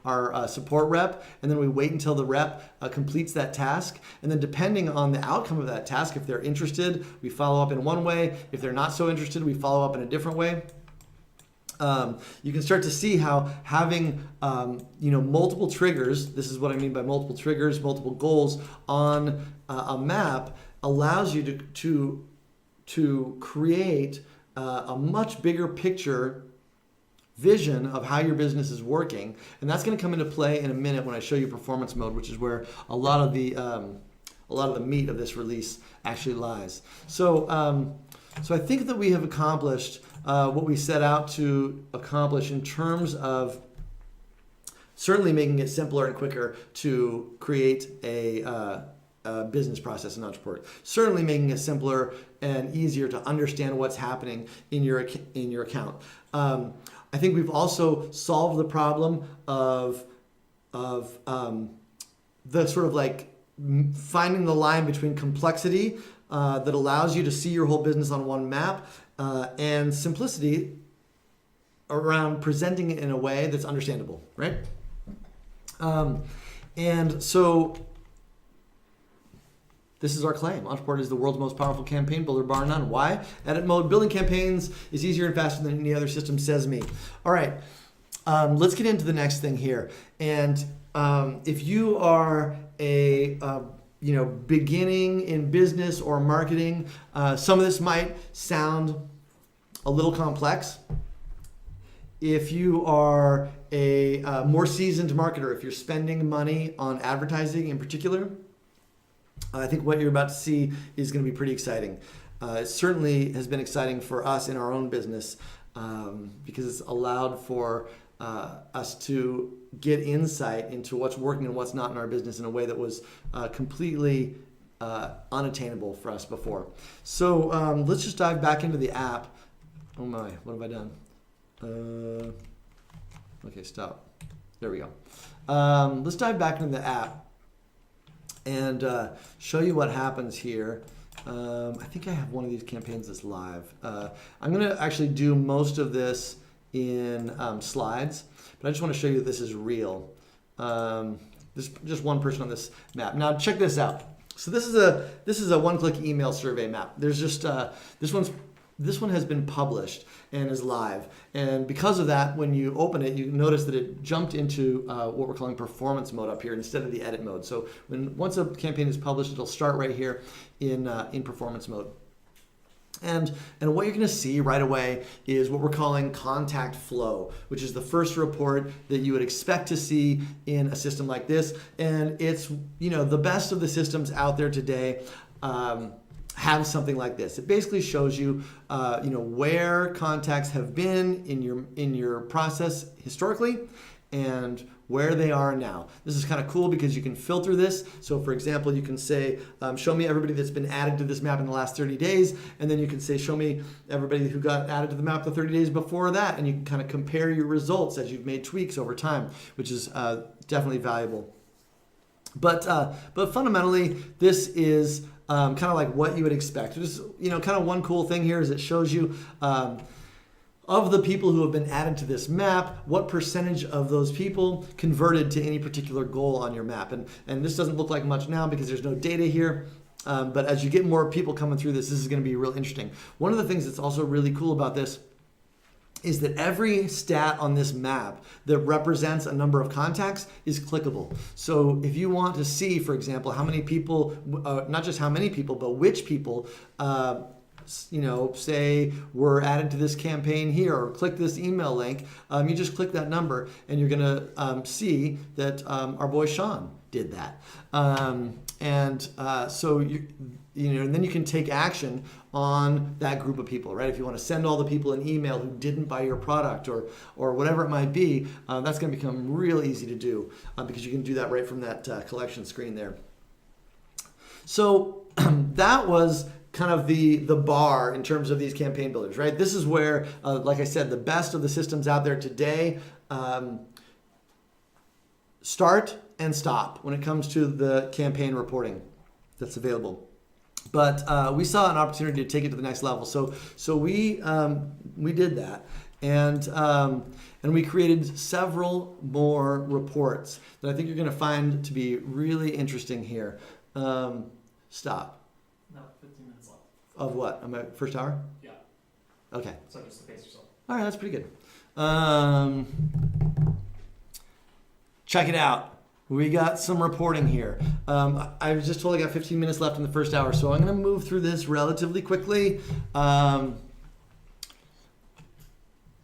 our support rep, and then we wait until the rep completes that task. And then depending on the outcome of that task, if they're interested, we follow up in one way. If they're not so interested, we follow up in a different way. You can start to see how having multiple triggers, this is what I mean by multiple triggers, multiple goals on a map, allows you to create a much bigger picture vision of how your business is working. And that's going to come into play in a minute when I show you performance mode, which is where a lot of the meat of this release actually lies. So I think that we have accomplished what we set out to accomplish in terms of certainly making it simpler and quicker to create a business process in Ontraport. Certainly making it simpler and easier to understand what's happening in your account. I think we've also solved the problem of the sort of like finding the line between complexity that allows you to see your whole business on one map and simplicity around presenting it in a way that's understandable, right? And so this is our claim. Ontraport is the world's most powerful campaign builder, bar none. Why? Edit mode, building campaigns is easier and faster than any other system, says me. All right, let's get into the next thing here. And if you are a beginning in business or marketing, some of this might sound a little complex. If you are a more seasoned marketer, if you're spending money on advertising in particular, I think what you're about to see is going to be pretty exciting. It certainly has been exciting for us in our own business because it's allowed for us to get insight into what's working and what's not in our business in a way that was completely unattainable for us before. So let's just dive back into the app. Oh my, what have I done? Okay, stop. There we go. Let's dive back into the app and show you what happens here. I think I have one of these campaigns that's live. I'm going to actually do most of this in slides, but I just want to show you that this is real. There's just one person on this map. Now check this out. So this is a one-click email survey map. There's just this one has been published and is live. And because of that, when you open it, you notice that it jumped into what we're calling performance mode up here instead of the edit mode. So once a campaign is published, it'll start right here in performance mode. And what you're going to see right away is what we're calling contact flow, which is the first report that you would expect to see in a system like this. And it's the best of the systems out there today have something like this. It basically shows you where contacts have been in your process historically, and where they are now. This is kind of cool because you can filter this. So for example, you can say, show me everybody that's been added to this map in the last 30 days. And then you can say, show me everybody who got added to the map the 30 days before that. And you can kind of compare your results as you've made tweaks over time, which is definitely valuable. But fundamentally, this is kind of like what you would expect. Just, kind of one cool thing here is it shows you of the people who have been added to this map, what percentage of those people converted to any particular goal on your map. And this doesn't look like much now because there's no data here. But as you get more people coming through this is going to be real interesting. One of the things that's also really cool about this is that every stat on this map that represents a number of contacts is clickable. So if you want to see, for example, how many people, not just how many people, but which people, say were added to this campaign here, or click this email link, you just click that number and you're going to see that our boy Sean did that. So and then you can take action on that group of people, right? If you want to send all the people an email who didn't buy your product or whatever it might be, that's going to become real easy to do because you can do that right from that collection screen there. So that was kind of the bar in terms of these campaign builders, right? This is where, like I said, the best of the systems out there today start and stop when it comes to the campaign reporting that's available. But we saw an opportunity to take it to the next level. So we did that. And we created several more reports that I think you're going to find to be really interesting here. Stop. No, 15 minutes left. Of what? On my first hour? Yeah. Okay. So just to pace yourself. All right, that's pretty good. Check it out. We got some reporting here. I was just told I got 15 minutes left in the first hour, so I'm going to move through this relatively quickly.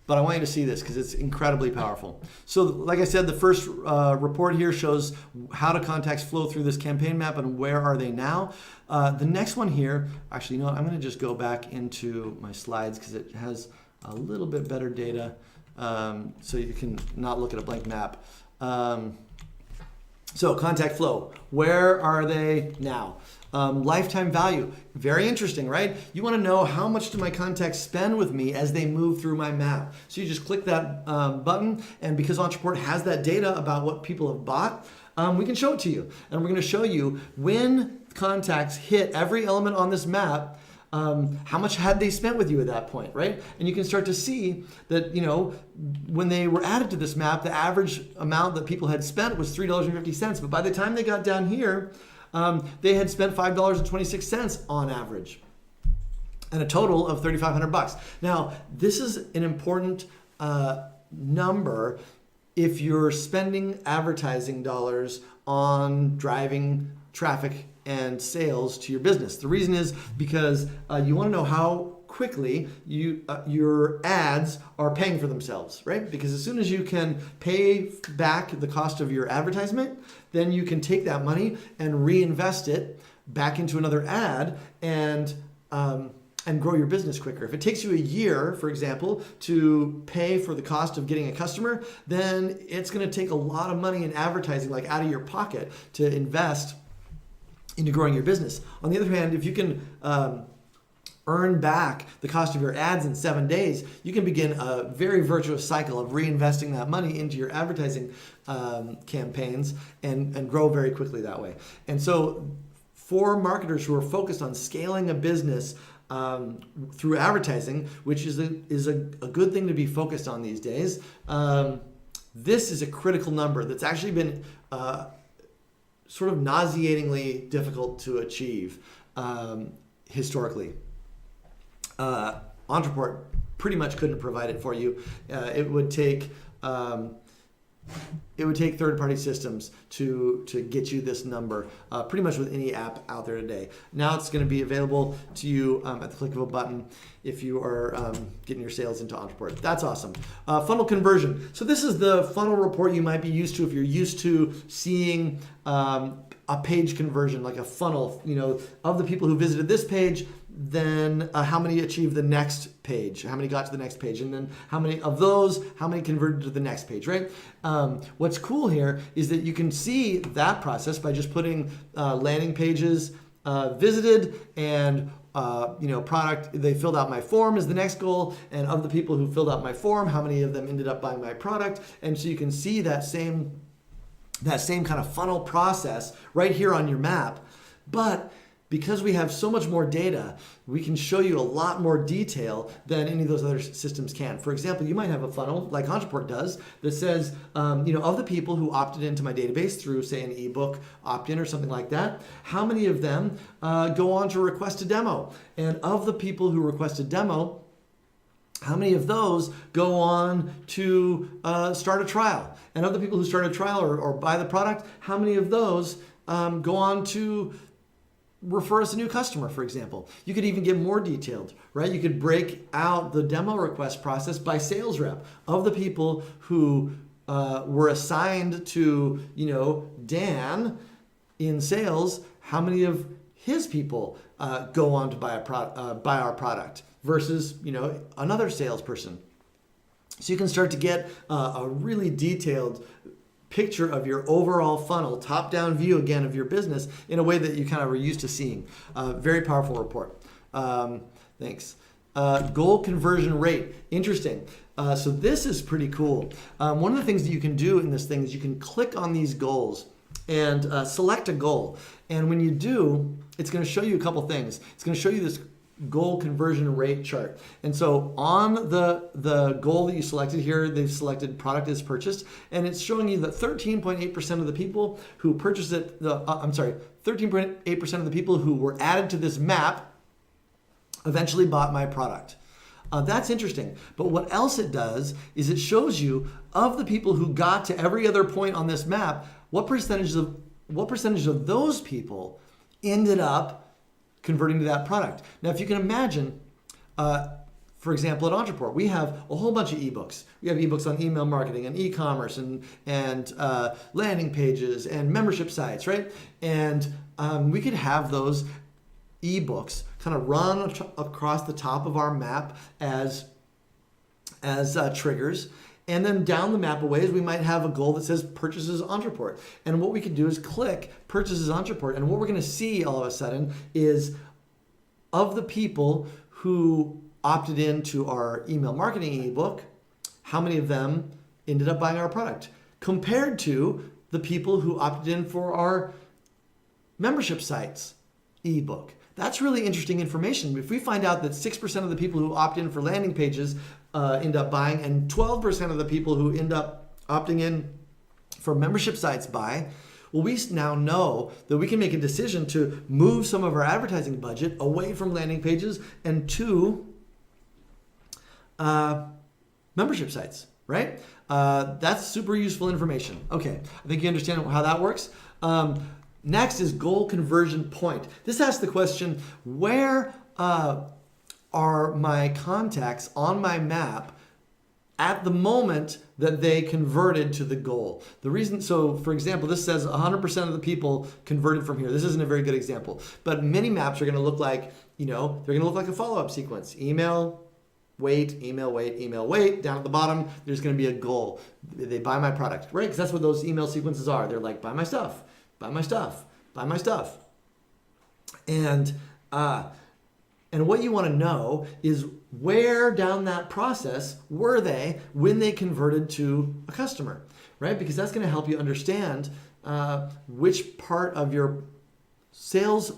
But I want you to see this because it's incredibly powerful. So like I said, the first report here shows how do contacts flow through this campaign map and where are they now. The next one here, actually, you know what? I'm going to just go back into my slides because it has a little bit better data so you can not look at a blank map. So contact flow, where are they now? Lifetime value, very interesting, right? You want to know how much do my contacts spend with me as they move through my map. So you just click that button, and because Ontraport has that data about what people have bought, we can show it to you. And we're going to show you when contacts hit every element on this map, how much had they spent with you at that point, right? And you can start to see that, when they were added to this map, the average amount that people had spent was $3.50. But by the time they got down here, they had spent $5.26 on average, and a total of $3,500. Now, this is an important number if you're spending advertising dollars on driving traffic and sales to your business. The reason is because you want to know how quickly your ads are paying for themselves, right? Because as soon as you can pay back the cost of your advertisement, then you can take that money and reinvest it back into another ad and grow your business quicker. If it takes you a year, for example, to pay for the cost of getting a customer, then it's going to take a lot of money in advertising, like out of your pocket, to invest into growing your business. On the other hand, if you can earn back the cost of your ads in 7 days, you can begin a very virtuous cycle of reinvesting that money into your advertising campaigns and grow very quickly that way. And so for marketers who are focused on scaling a business through advertising, which is a good thing to be focused on these days, this is a critical number that's actually been sort of nauseatingly difficult to achieve historically. Ontraport pretty much couldn't provide it for you. It would take third-party systems to get you this number pretty much with any app out there today. Now it's going to be available to you at the click of a button if you are getting your sales into Ontraport. That's awesome. Funnel conversion. So this is the funnel report you might be used to if you're used to seeing a page conversion, like a funnel, of the people who visited this page, then how many achieved the next page, how many got to the next page, and then how many of those, how many converted to the next page, right? What's cool here is that you can see that process by just putting landing pages visited and product, they filled out my form is the next goal, and of the people who filled out my form, how many of them ended up buying my product. And so you can see that same kind of funnel process right here on your map. But because we have so much more data, we can show you a lot more detail than any of those other systems can. For example, you might have a funnel like Ontraport does that says, of the people who opted into my database through, say, an ebook opt-in or something like that, how many of them go on to request a demo? And of the people who request a demo, how many of those go on to start a trial? And of the people who start a trial or buy the product, how many of those go on to refer us a new customer, for example? You could even get more detailed, right? You could break out the demo request process by sales rep. Of the people who were assigned to, Dan in sales, how many of his people go on to buy our product versus, another salesperson? So you can start to get a really detailed picture of your overall funnel, top-down view again of your business in a way that you kind of are used to seeing. Very powerful report. Thanks. Goal conversion rate. Interesting. So this is pretty cool. One of the things that you can do in this thing is you can click on these goals and select a goal. And when you do, it's going to show you a couple things. It's going to show you this goal conversion rate chart. And so on the goal that you selected here, they've selected product is purchased, and it's showing you that 13.8% of the people who purchased it, 13.8% of the people who were added to this map eventually bought my product. That's interesting. But what else it does is it shows you of the people who got to every other point on this map, what percentage of those people ended up converting to that product. Now, if you can imagine, for example, at Ontraport, we have a whole bunch of ebooks. We have ebooks on email marketing and e-commerce and landing pages and membership sites, right? And we could have those ebooks kind of run across the top of our map as triggers. And then down the map a ways, we might have a goal that says purchases Ontraport. And what we can do is click purchases Ontraport. And what we're going to see all of a sudden is of the people who opted into our email marketing ebook, how many of them ended up buying our product compared to the people who opted in for our membership sites ebook. That's really interesting information. If we find out that 6% of the people who opt in for landing pages end up buying, and 12% of the people who end up opting in for membership sites buy, well, we now know that we can make a decision to move some of our advertising budget away from landing pages and to membership sites, right? That's super useful information. Okay, I think you understand how that works. Next is goal conversion point. This asks the question, where are my contacts on my map at the moment that they converted to the goal? The reason, so for example, this says 100% of the people converted from here. This isn't a very good example, but many maps are going to look like, they're going to look like a follow-up sequence. Email, wait, email, wait, email, wait. Down at the bottom, there's going to be a goal. They buy my product, right? Because that's what those email sequences are. They're like, buy my stuff. Buy my stuff, buy my stuff. And what you want to know is where down that process were they when they converted to a customer, right? Because that's going to help you understand which part of your sales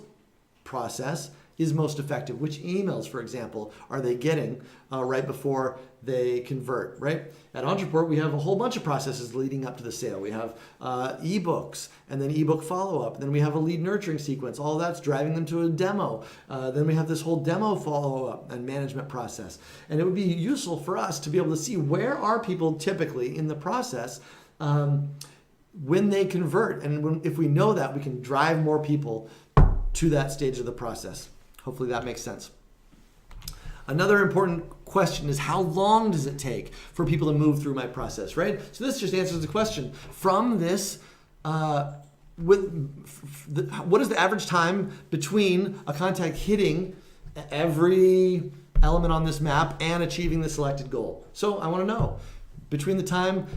process is most effective. Which emails, for example, are they getting right before they convert, right? At Ontraport, we have a whole bunch of processes leading up to the sale. We have ebooks and then ebook follow-up. Then we have a lead nurturing sequence. All that's driving them to a demo. Then we have this whole demo follow-up and management process. And it would be useful for us to be able to see where are people typically in the process when they convert. And if we know that, we can drive more people to that stage of the process. Hopefully that makes sense. Another important question is, how long does it take for people to move through my process, right? So this just answers the question. From this what is the average time between a contact hitting every element on this map and achieving the selected goal? So I want to know between the time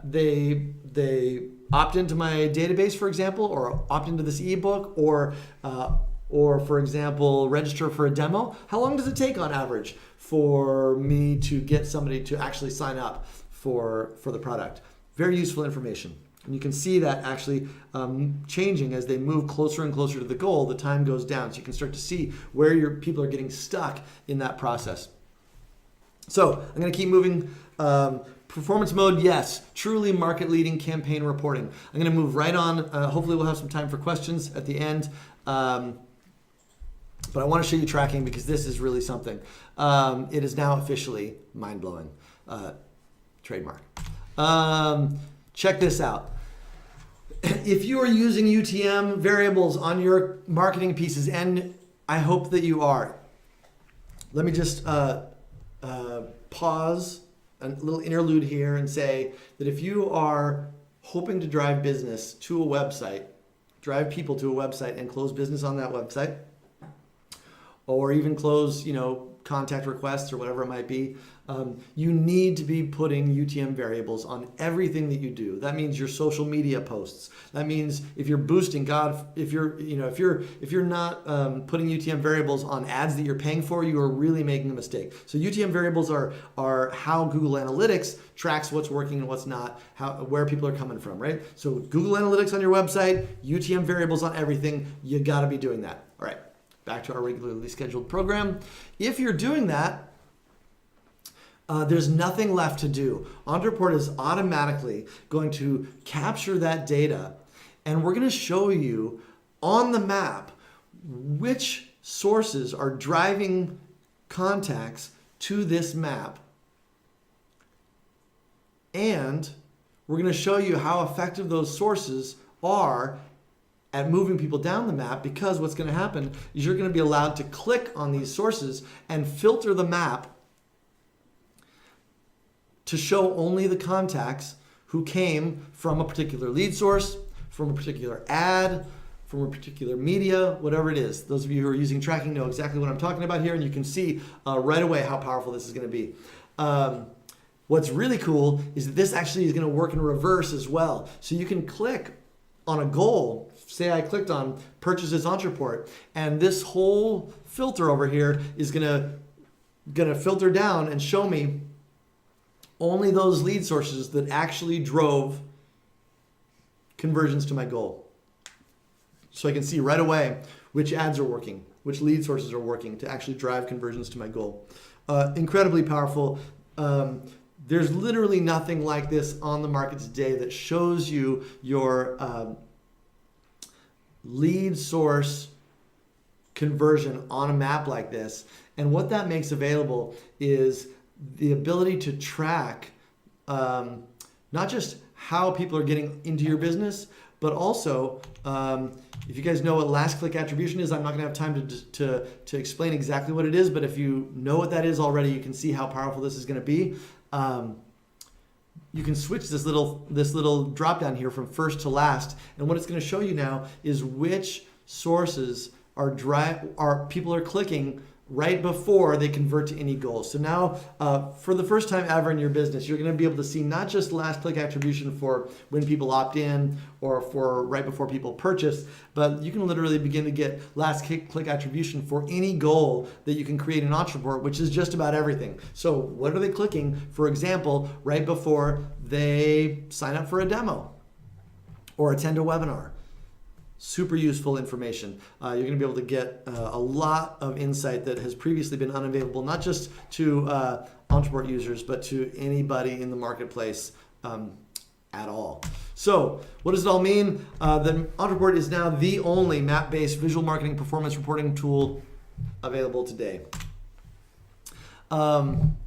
they opt into my database, for example, or opt into this ebook, or for example, register for a demo. How long does it take on average for me to get somebody to actually sign up for the product? Very useful information. And you can see that actually changing as they move closer and closer to the goal. The time goes down, so you can start to see where your people are getting stuck in that process. So I'm going to keep moving. Performance mode, yes. Truly market-leading campaign reporting. I'm going to move right on. Hopefully we'll have some time for questions at the end. But I want to show you tracking because this is really something. It is now officially mind-blowing. Trademark. Check this out. If you are using UTM variables on your marketing pieces, and I hope that you are, let me just pause a little interlude here and say that if you are hoping to drive business to a website, drive people to a website and close business on that website, or even close, contact requests or whatever it might be, you need to be putting UTM variables on everything that you do. That means your social media posts. That means if you're boosting, if you're not putting UTM variables on ads that you're paying for, you are really making a mistake. So UTM variables are how Google Analytics tracks what's working and what's not, where people are coming from, right? So Google Analytics on your website, UTM variables on everything. You got to be doing that. All right. Back to our regularly scheduled program. If you're doing that, there's nothing left to do. Ontraport is automatically going to capture that data, and we're going to show you on the map which sources are driving contacts to this map. And we're going to show you how effective those sources are at moving people down the map, because what's going to happen is you're going to be allowed to click on these sources and filter the map to show only the contacts who came from a particular lead source, from a particular ad, from a particular media, whatever it is. Those of you who are using tracking know exactly what I'm talking about here, and you can see right away how powerful this is going to be. What's really cool is that this actually is going to work in reverse as well. So you can click on a goal. Say I clicked on purchases Ontraport, and this whole filter over here is gonna filter down and show me only those lead sources that actually drove conversions to my goal. So I can see right away which ads are working, which lead sources are working to actually drive conversions to my goal. Incredibly powerful. There's literally nothing like this on the market today that shows you your lead source conversion on a map like this. And what that makes available is the ability to track not just how people are getting into your business, but also if you guys know what last click attribution is, I'm not going to have time to explain exactly what it is, but if you know what that is already, you can see how powerful this is going to be. You can switch this little drop down here from first to last, and what it's going to show you now is which sources people are clicking right before they convert to any goals. So now, for the first time ever in your business, you're going to be able to see not just last click attribution for when people opt in or for right before people purchase, but you can literally begin to get last click attribution for any goal that you can create in Ontraport, which is just about everything. So what are they clicking, for example, right before they sign up for a demo or attend a webinar? Super useful information. You're going to be able to get a lot of insight that has previously been unavailable, not just to Ontraport users, but to anybody in the marketplace at all. So what does it all mean? That Ontraport is now the only map-based visual marketing performance reporting tool available today.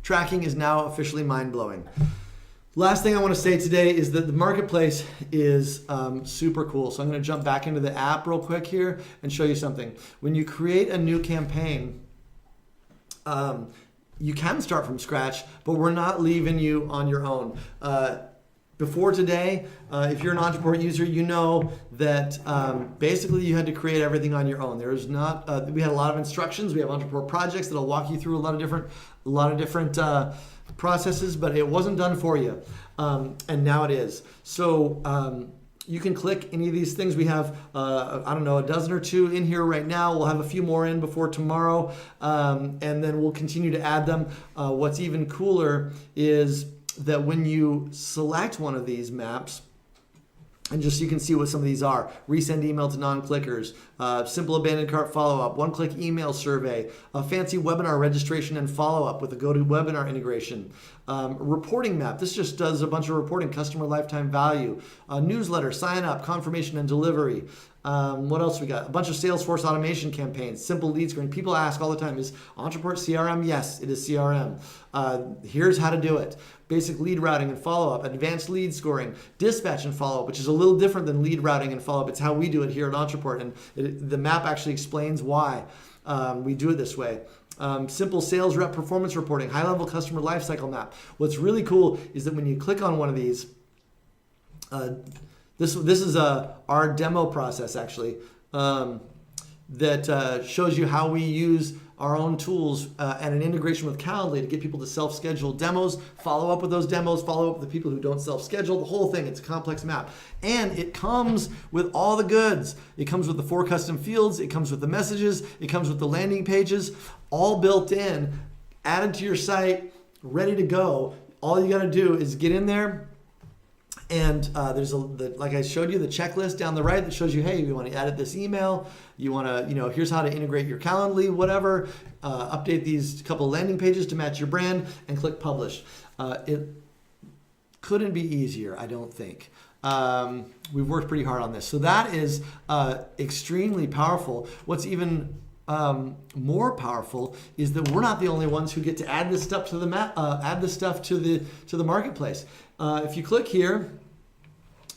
Tracking is now officially mind-blowing. Last thing I want to say today is that the marketplace is super cool. So I'm going to jump back into the app real quick here and show you something. When you create a new campaign, you can start from scratch, but we're not leaving you on your own. before today, if you're an Ontraport user, you know that basically you had to create everything on your own. There's not. We had a lot of instructions. We have Ontraport projects that'll walk you through a lot of different processes, but it wasn't done for you, and now it is. So you can click any of these things. We have I don't know, a dozen or two in here right now. We'll have a few more in before tomorrow, and then we'll continue to add them. What's even cooler is that when you select one of these maps, and just so you can see what some of these are: resend email to non-clickers, simple abandoned cart follow-up, one-click email survey, a fancy webinar registration and follow-up with a GoToWebinar integration, reporting map. This just does a bunch of reporting, customer lifetime value, newsletter, sign up, confirmation and delivery. What else we got? A bunch of Salesforce automation campaigns, simple lead scoring. People ask all the time, is Ontraport CRM? Yes, it is CRM. Here's how to do it. Basic lead routing and follow-up, advanced lead scoring, dispatch and follow-up, which is a little different than lead routing and follow-up. It's how we do it here at Ontraport, and the map actually explains why we do it this way. Simple sales rep performance reporting, high-level customer lifecycle map. What's really cool is that when you click on one of these, this is our demo process actually, that shows you how we use our own tools and an integration with Calendly to get people to self-schedule demos, follow up with those demos, follow up with the people who don't self-schedule, the whole thing. It's a complex map. And it comes with all the goods. It comes with the 4 custom fields, it comes with the messages, it comes with the landing pages, all built in, added to your site, ready to go. All you gotta do is get in there, and there's like I showed you, the checklist down the right that shows you, hey, you want to edit this email, you want to, here's how to integrate your Calendly, whatever, update these couple landing pages to match your brand, and click publish. It couldn't be easier, I don't think. We've worked pretty hard on this. So that is extremely powerful. What's even more powerful is that we're not the only ones who get to add this stuff to the map, add this stuff to the marketplace. If you click here,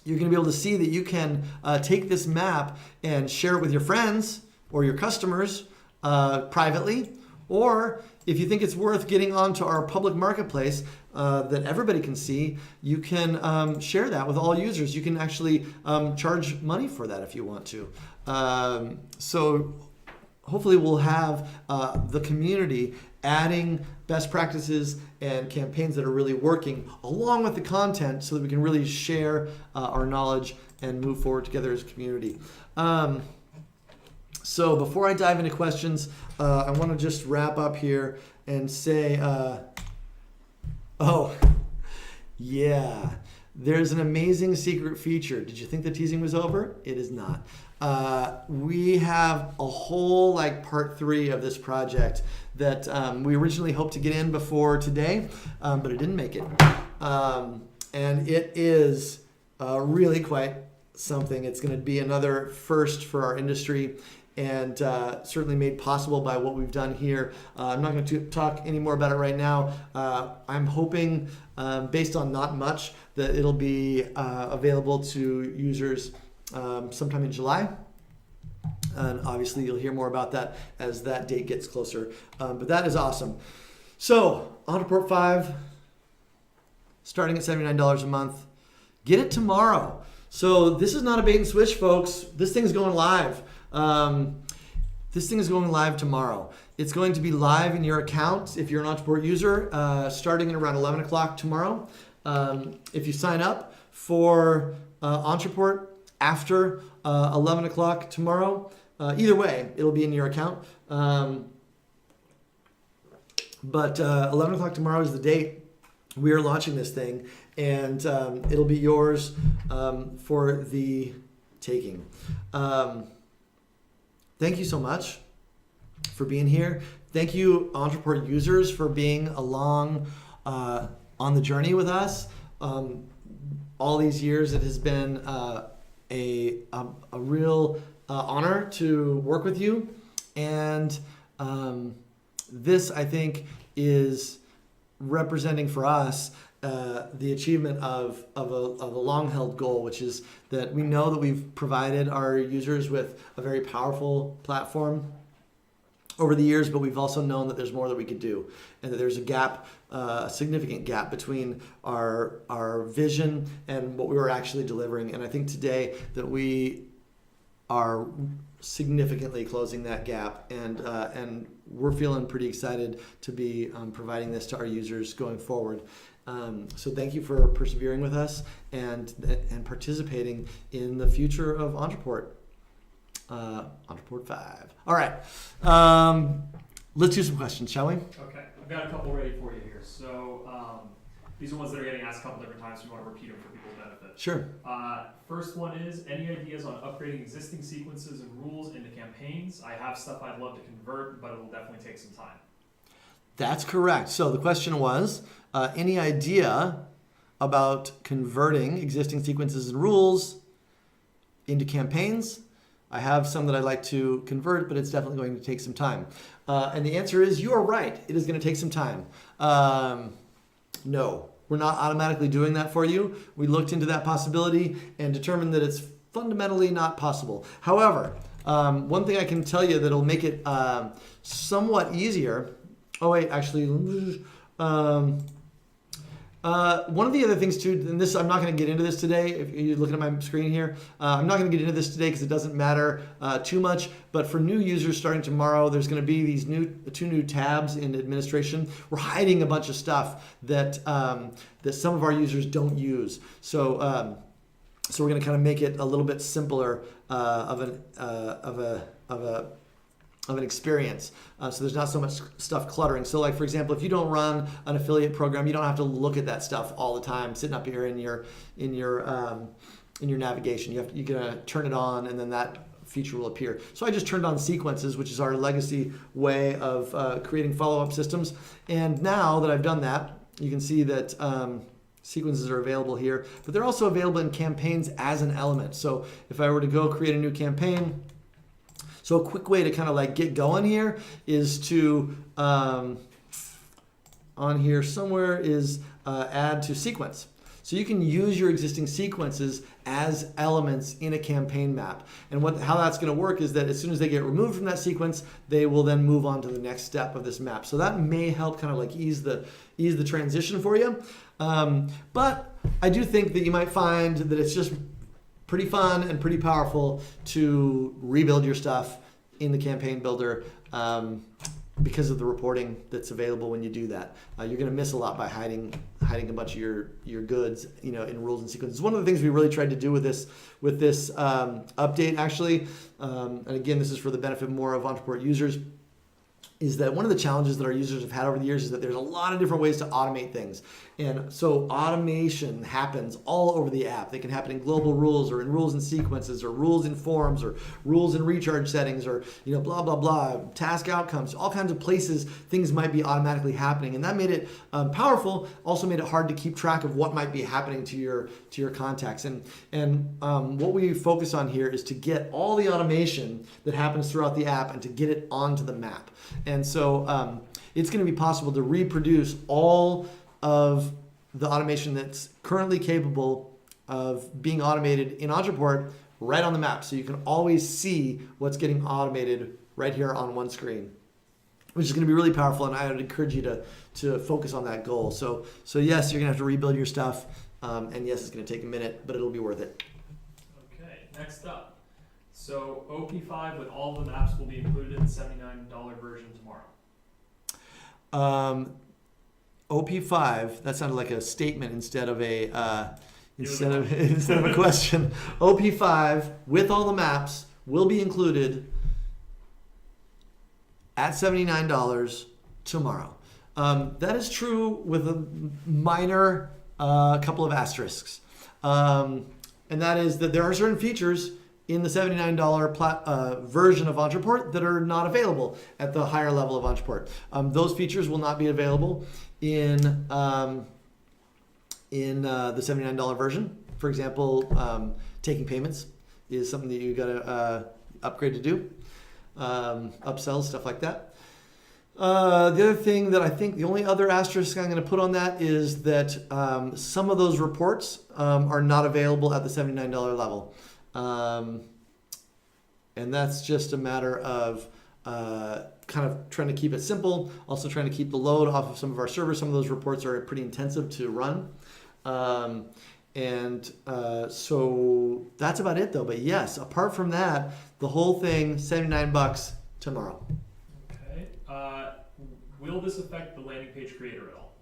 you're going to be able to see that you can take this map and share it with your friends or your customers privately, or if you think it's worth getting onto our public marketplace that everybody can see, you can share that with all users. You can actually charge money for that if you want to. So hopefully we'll have the community adding best practices and campaigns that are really working along with the content so that we can really share our knowledge and move forward together as a community. So before I dive into questions, I want to just wrap up here and say, oh, yeah, there's an amazing secret feature. Did you think the teasing was over? It is not. We have a whole part 3 of this project that we originally hoped to get in before today, but it didn't make it. And it is really quite something. It's going to be another first for our industry, and certainly made possible by what we've done here. I'm not going to talk any more about it right now. I'm hoping, based on not much, that it'll be available to users sometime in July. And obviously you'll hear more about that as that date gets closer. But that is awesome. So Ontraport 5, starting at $79 a month. Get it tomorrow. So this is not a bait and switch, folks. This thing's going live. This thing is going live tomorrow. It's going to be live in your account if you're an Ontraport user, starting at around 11 o'clock tomorrow. If you sign up for Ontraport after 11 o'clock tomorrow, either way, it'll be in your account. But 11 o'clock tomorrow is the date we are launching this thing, and it'll be yours for the taking. Thank you so much for being here. Thank you, Ontraport users, for being along on the journey with us. All these years, it has been a real honor to work with you, and this, I think, is representing for us the achievement of a long-held goal, which is that we know that we've provided our users with a very powerful platform over the years, but we've also known that there's more that we could do, and that there's a gap, a significant gap between our vision and what we were actually delivering. And I think today that we are significantly closing that gap, and we're feeling pretty excited to be providing this to our users going forward. So thank you for persevering with us and participating in the future of Ontraport. Ontraport 5. All right. Let's do some questions, shall we? Okay, I've got a couple ready for you here. So these are ones that are getting asked a couple different times. So we want to repeat them for people's benefit. Sure. First one is, any ideas on upgrading existing sequences and rules into campaigns? I have stuff I'd love to convert, but it will definitely take some time. That's correct. So the question was, any idea about converting existing sequences and rules into campaigns? I have some that I'd like to convert, but it's definitely going to take some time. And the answer is, you are right. It is going to take some time. No, we're not automatically doing that for you. We looked into that possibility and determined that it's fundamentally not possible. However, one thing I can tell you that'll make it somewhat easier. Oh wait, actually, one of the other things too, and this, I'm not going to get into this today. If you're looking at my screen here, I'm not going to get into this today because it doesn't matter too much. But for new users starting tomorrow, there's going to be these two new tabs in administration. We're hiding a bunch of stuff that some of our users don't use. So we're going to kind of make it a little bit simpler of an experience, so there's not so much stuff cluttering. So like, for example, if you don't run an affiliate program, you don't have to look at that stuff all the time sitting up here in your navigation. You're gonna turn it on, and then that feature will appear. So I just turned on sequences, which is our legacy way of creating follow-up systems. And now that I've done that, you can see that sequences are available here, but they're also available in campaigns as an element. So if I were to go create a new campaign, so a quick way to kind of like get going here is to, on here somewhere is add to sequence. So you can use your existing sequences as elements in a campaign map. And how that's going to work is that as soon as they get removed from that sequence, they will then move on to the next step of this map. So that may help kind of like ease the transition for you. But I do think that you might find that it's just pretty fun and pretty powerful to rebuild your stuff in the campaign builder because of the reporting that's available when you do that. You're going to miss a lot by hiding a bunch of your goods, in rules and sequences. One of the things we really tried to do with this update, actually, and again, this is for the benefit more of Ontraport users, is that one of the challenges that our users have had over the years is that there's a lot of different ways to automate things. And so automation happens all over the app. They can happen in global rules, or in rules and sequences, or rules in forms, or rules in recharge settings, or blah, blah, blah, task outcomes, all kinds of places things might be automatically happening. And that made it powerful, also made it hard to keep track of what might be happening to your contacts. And what we focus on here is to get all the automation that happens throughout the app and to get it onto the map. And so it's going to be possible to reproduce all of the automation that's currently capable of being automated in Ontraport right on the map. So you can always see what's getting automated right here on one screen, which is going to be really powerful. And I would encourage you to focus on that goal. So yes, you're going to have to rebuild your stuff. And yes, it's going to take a minute, but it'll be worth it. Okay, next up. So OP5 with all the maps will be included in the $79 version tomorrow. OP5, that sounded like a statement instead of a instead of a question. OP5 with all the maps will be included at $79 tomorrow. That is true with a minor couple of asterisks. And that is that there are certain features in the $79 version of Ontraport that are not available at the higher level of Ontraport. Those features will not be available in the $79 version. For example, taking payments is something that you got to upgrade to do. Upsells, stuff like that. The other thing that I think, the only other asterisk I'm going to put on that is that some of those reports are not available at the $79 level. And that's just a matter of kind of trying to keep it simple, also trying to keep the load off of some of our servers. Some of those reports are pretty intensive to run. So that's about it though. But yes, apart from that, the whole thing, $79 tomorrow. Okay. Will this affect the landing page creator at all?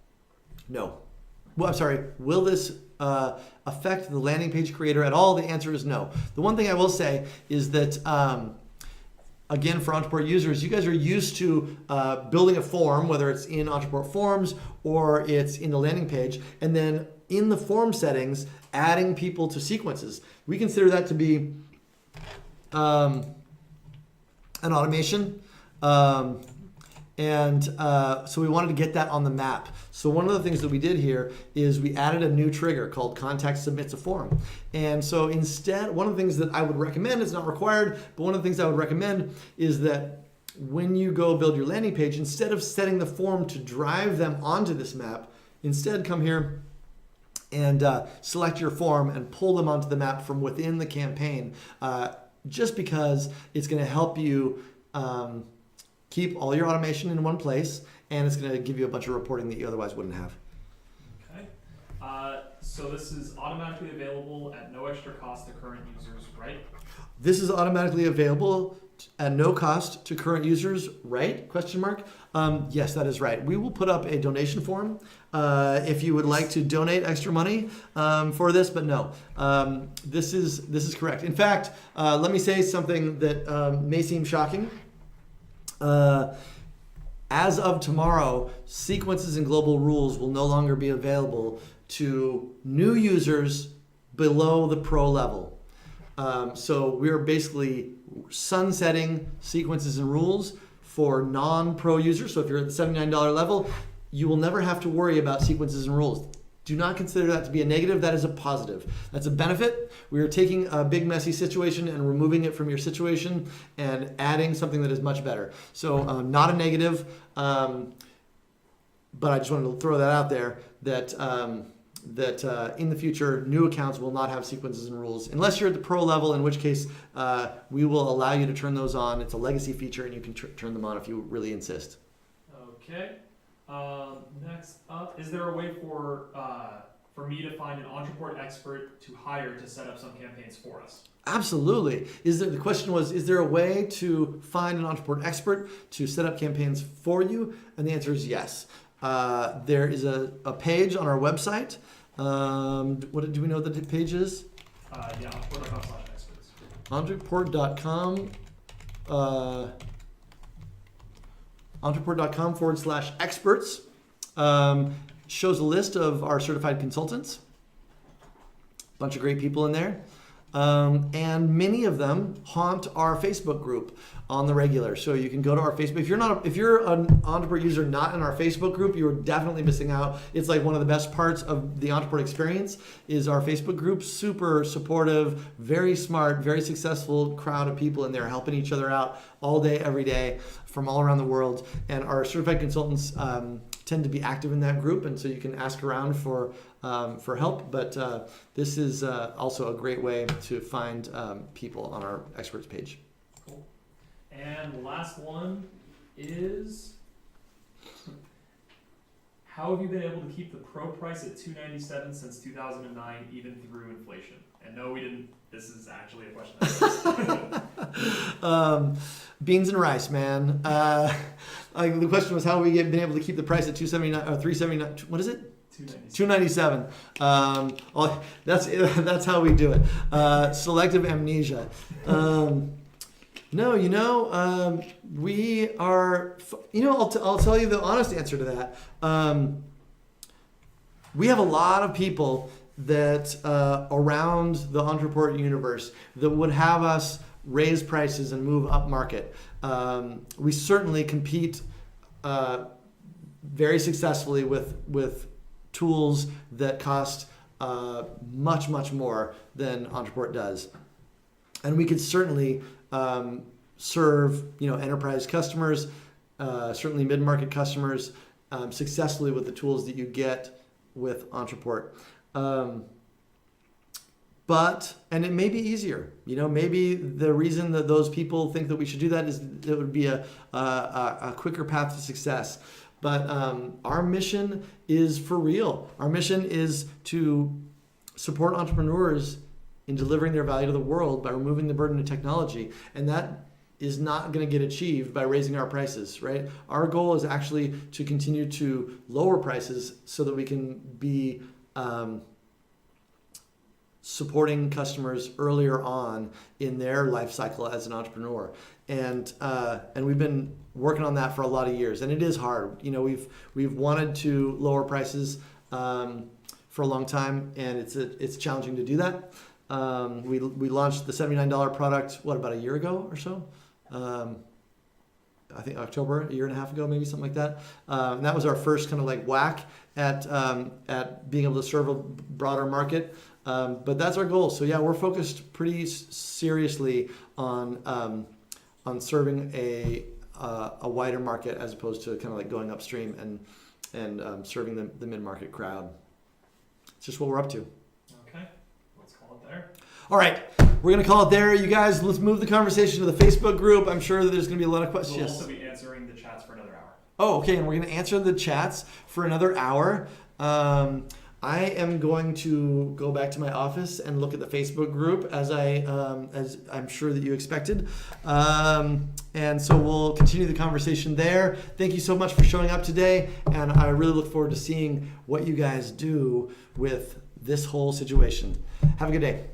No. Well, I'm sorry. Will this affect the landing page creator at all? The answer is no. The one thing I will say is that, again, for Ontraport users, you guys are used to building a form, whether it's in Ontraport Forms or it's in the landing page, and then in the form settings, adding people to sequences. We consider that to be an automation. So we wanted to get that on the map. So one of the things that we did here is we added a new trigger called contact submits a form. And so instead, one of the things that I would recommend, it's not required, but one of the things I would recommend is that when you go build your landing page, instead of setting the form to drive them onto this map, instead come here and select your form and pull them onto the map from within the campaign, just because it's going to help you keep all your automation in one place, and it's going to give you a bunch of reporting that you otherwise wouldn't have. Okay. So this is automatically available at no extra cost to current users, right? This is automatically available at no cost to current users, right? Question mark. Yes, that is right. We will put up a donation form if you would like to donate extra money for this, but no, this is correct. In fact, let me say something that may seem shocking. As of tomorrow, sequences and global rules will no longer be available to new users below the pro level. So we're basically sunsetting sequences and rules for non-pro users. So if you're at the $79 level, you will never have to worry about sequences and rules. Do not consider that to be a negative. That is a positive. That's a benefit. We are taking a big messy situation and removing it from your situation and adding something that is much better. So not a negative, but I just wanted to throw that out there that in the future, new accounts will not have sequences and rules unless you're at the pro level, in which case we will allow you to turn those on. It's a legacy feature and you can turn them on if you really insist. Okay. Next up, is there a way for me to find an Ontraport expert to hire to set up some campaigns for us? Absolutely. The question was, is there a way to find an Ontraport expert to set up campaigns for you? And the answer is yes. There is a page on our website. What do we know what the page is? Ontraport.com/experts. Ontraport.com. Ontraport.com/experts shows a list of our certified consultants. Bunch of great people in there. And many of them haunt our Facebook group on the regular. So you can go to our Facebook. If you're an Ontraport user not in our Facebook group, you're definitely missing out. It's like one of the best parts of the Ontraport experience is our Facebook group. Super supportive, very smart, very successful crowd of people in there helping each other out all day, every day from all around the world. And our certified consultants tend to be active in that group, and so you can ask around for help. But this is also a great way to find people on our experts page. Cool. And the last one is, how have you been able to keep the pro price at $297 since 2009, even through inflation? And no, we didn't. This is actually a question. Beans and rice, man. The question was how have we been able to keep the price at $279 or $379? What is it? $297. That's how we do it. Selective amnesia. No, we are. I'll tell you the honest answer to that. We have a lot of people that around the Ontraport universe that would have us raise prices and move up market. We certainly compete very successfully with tools that cost much, much more than Ontraport does. And we could certainly serve enterprise customers, certainly mid-market customers, successfully with the tools that you get with Ontraport. and it may be easier. Maybe the reason that those people think that we should do that is that it would be a quicker path to success. But our mission is for real. Our mission is to support entrepreneurs in delivering their value to the world by removing the burden of technology. And that is not going to get achieved by raising our prices, right? Our goal is actually to continue to lower prices so that we can be supporting customers earlier on in their life cycle as an entrepreneur. And we've been working on that for a lot of years, and it is hard. We've wanted to lower prices for a long time, and it's challenging to do that. We launched the $79 product, about a year ago or so? I think October, a year and a half ago, maybe something like that. And that was our first kind of like whack at being able to serve a broader market. But that's our goal. So yeah, we're focused pretty seriously on serving a wider market as opposed to kind of like going upstream and serving the mid-market crowd. It's just what we're up to. Okay, let's call it there. All right, we're going to call it there. You guys, let's move the conversation to the Facebook group. I'm sure that there's going to be a lot of questions. We'll also be answering the chats for another hour. Oh, okay, and we're going to answer the chats for another hour. I am going to go back to my office and look at the Facebook group as I'm sure that you expected. And so we'll continue the conversation there. Thank you so much for showing up today, and I really look forward to seeing what you guys do with this whole situation. Have a good day.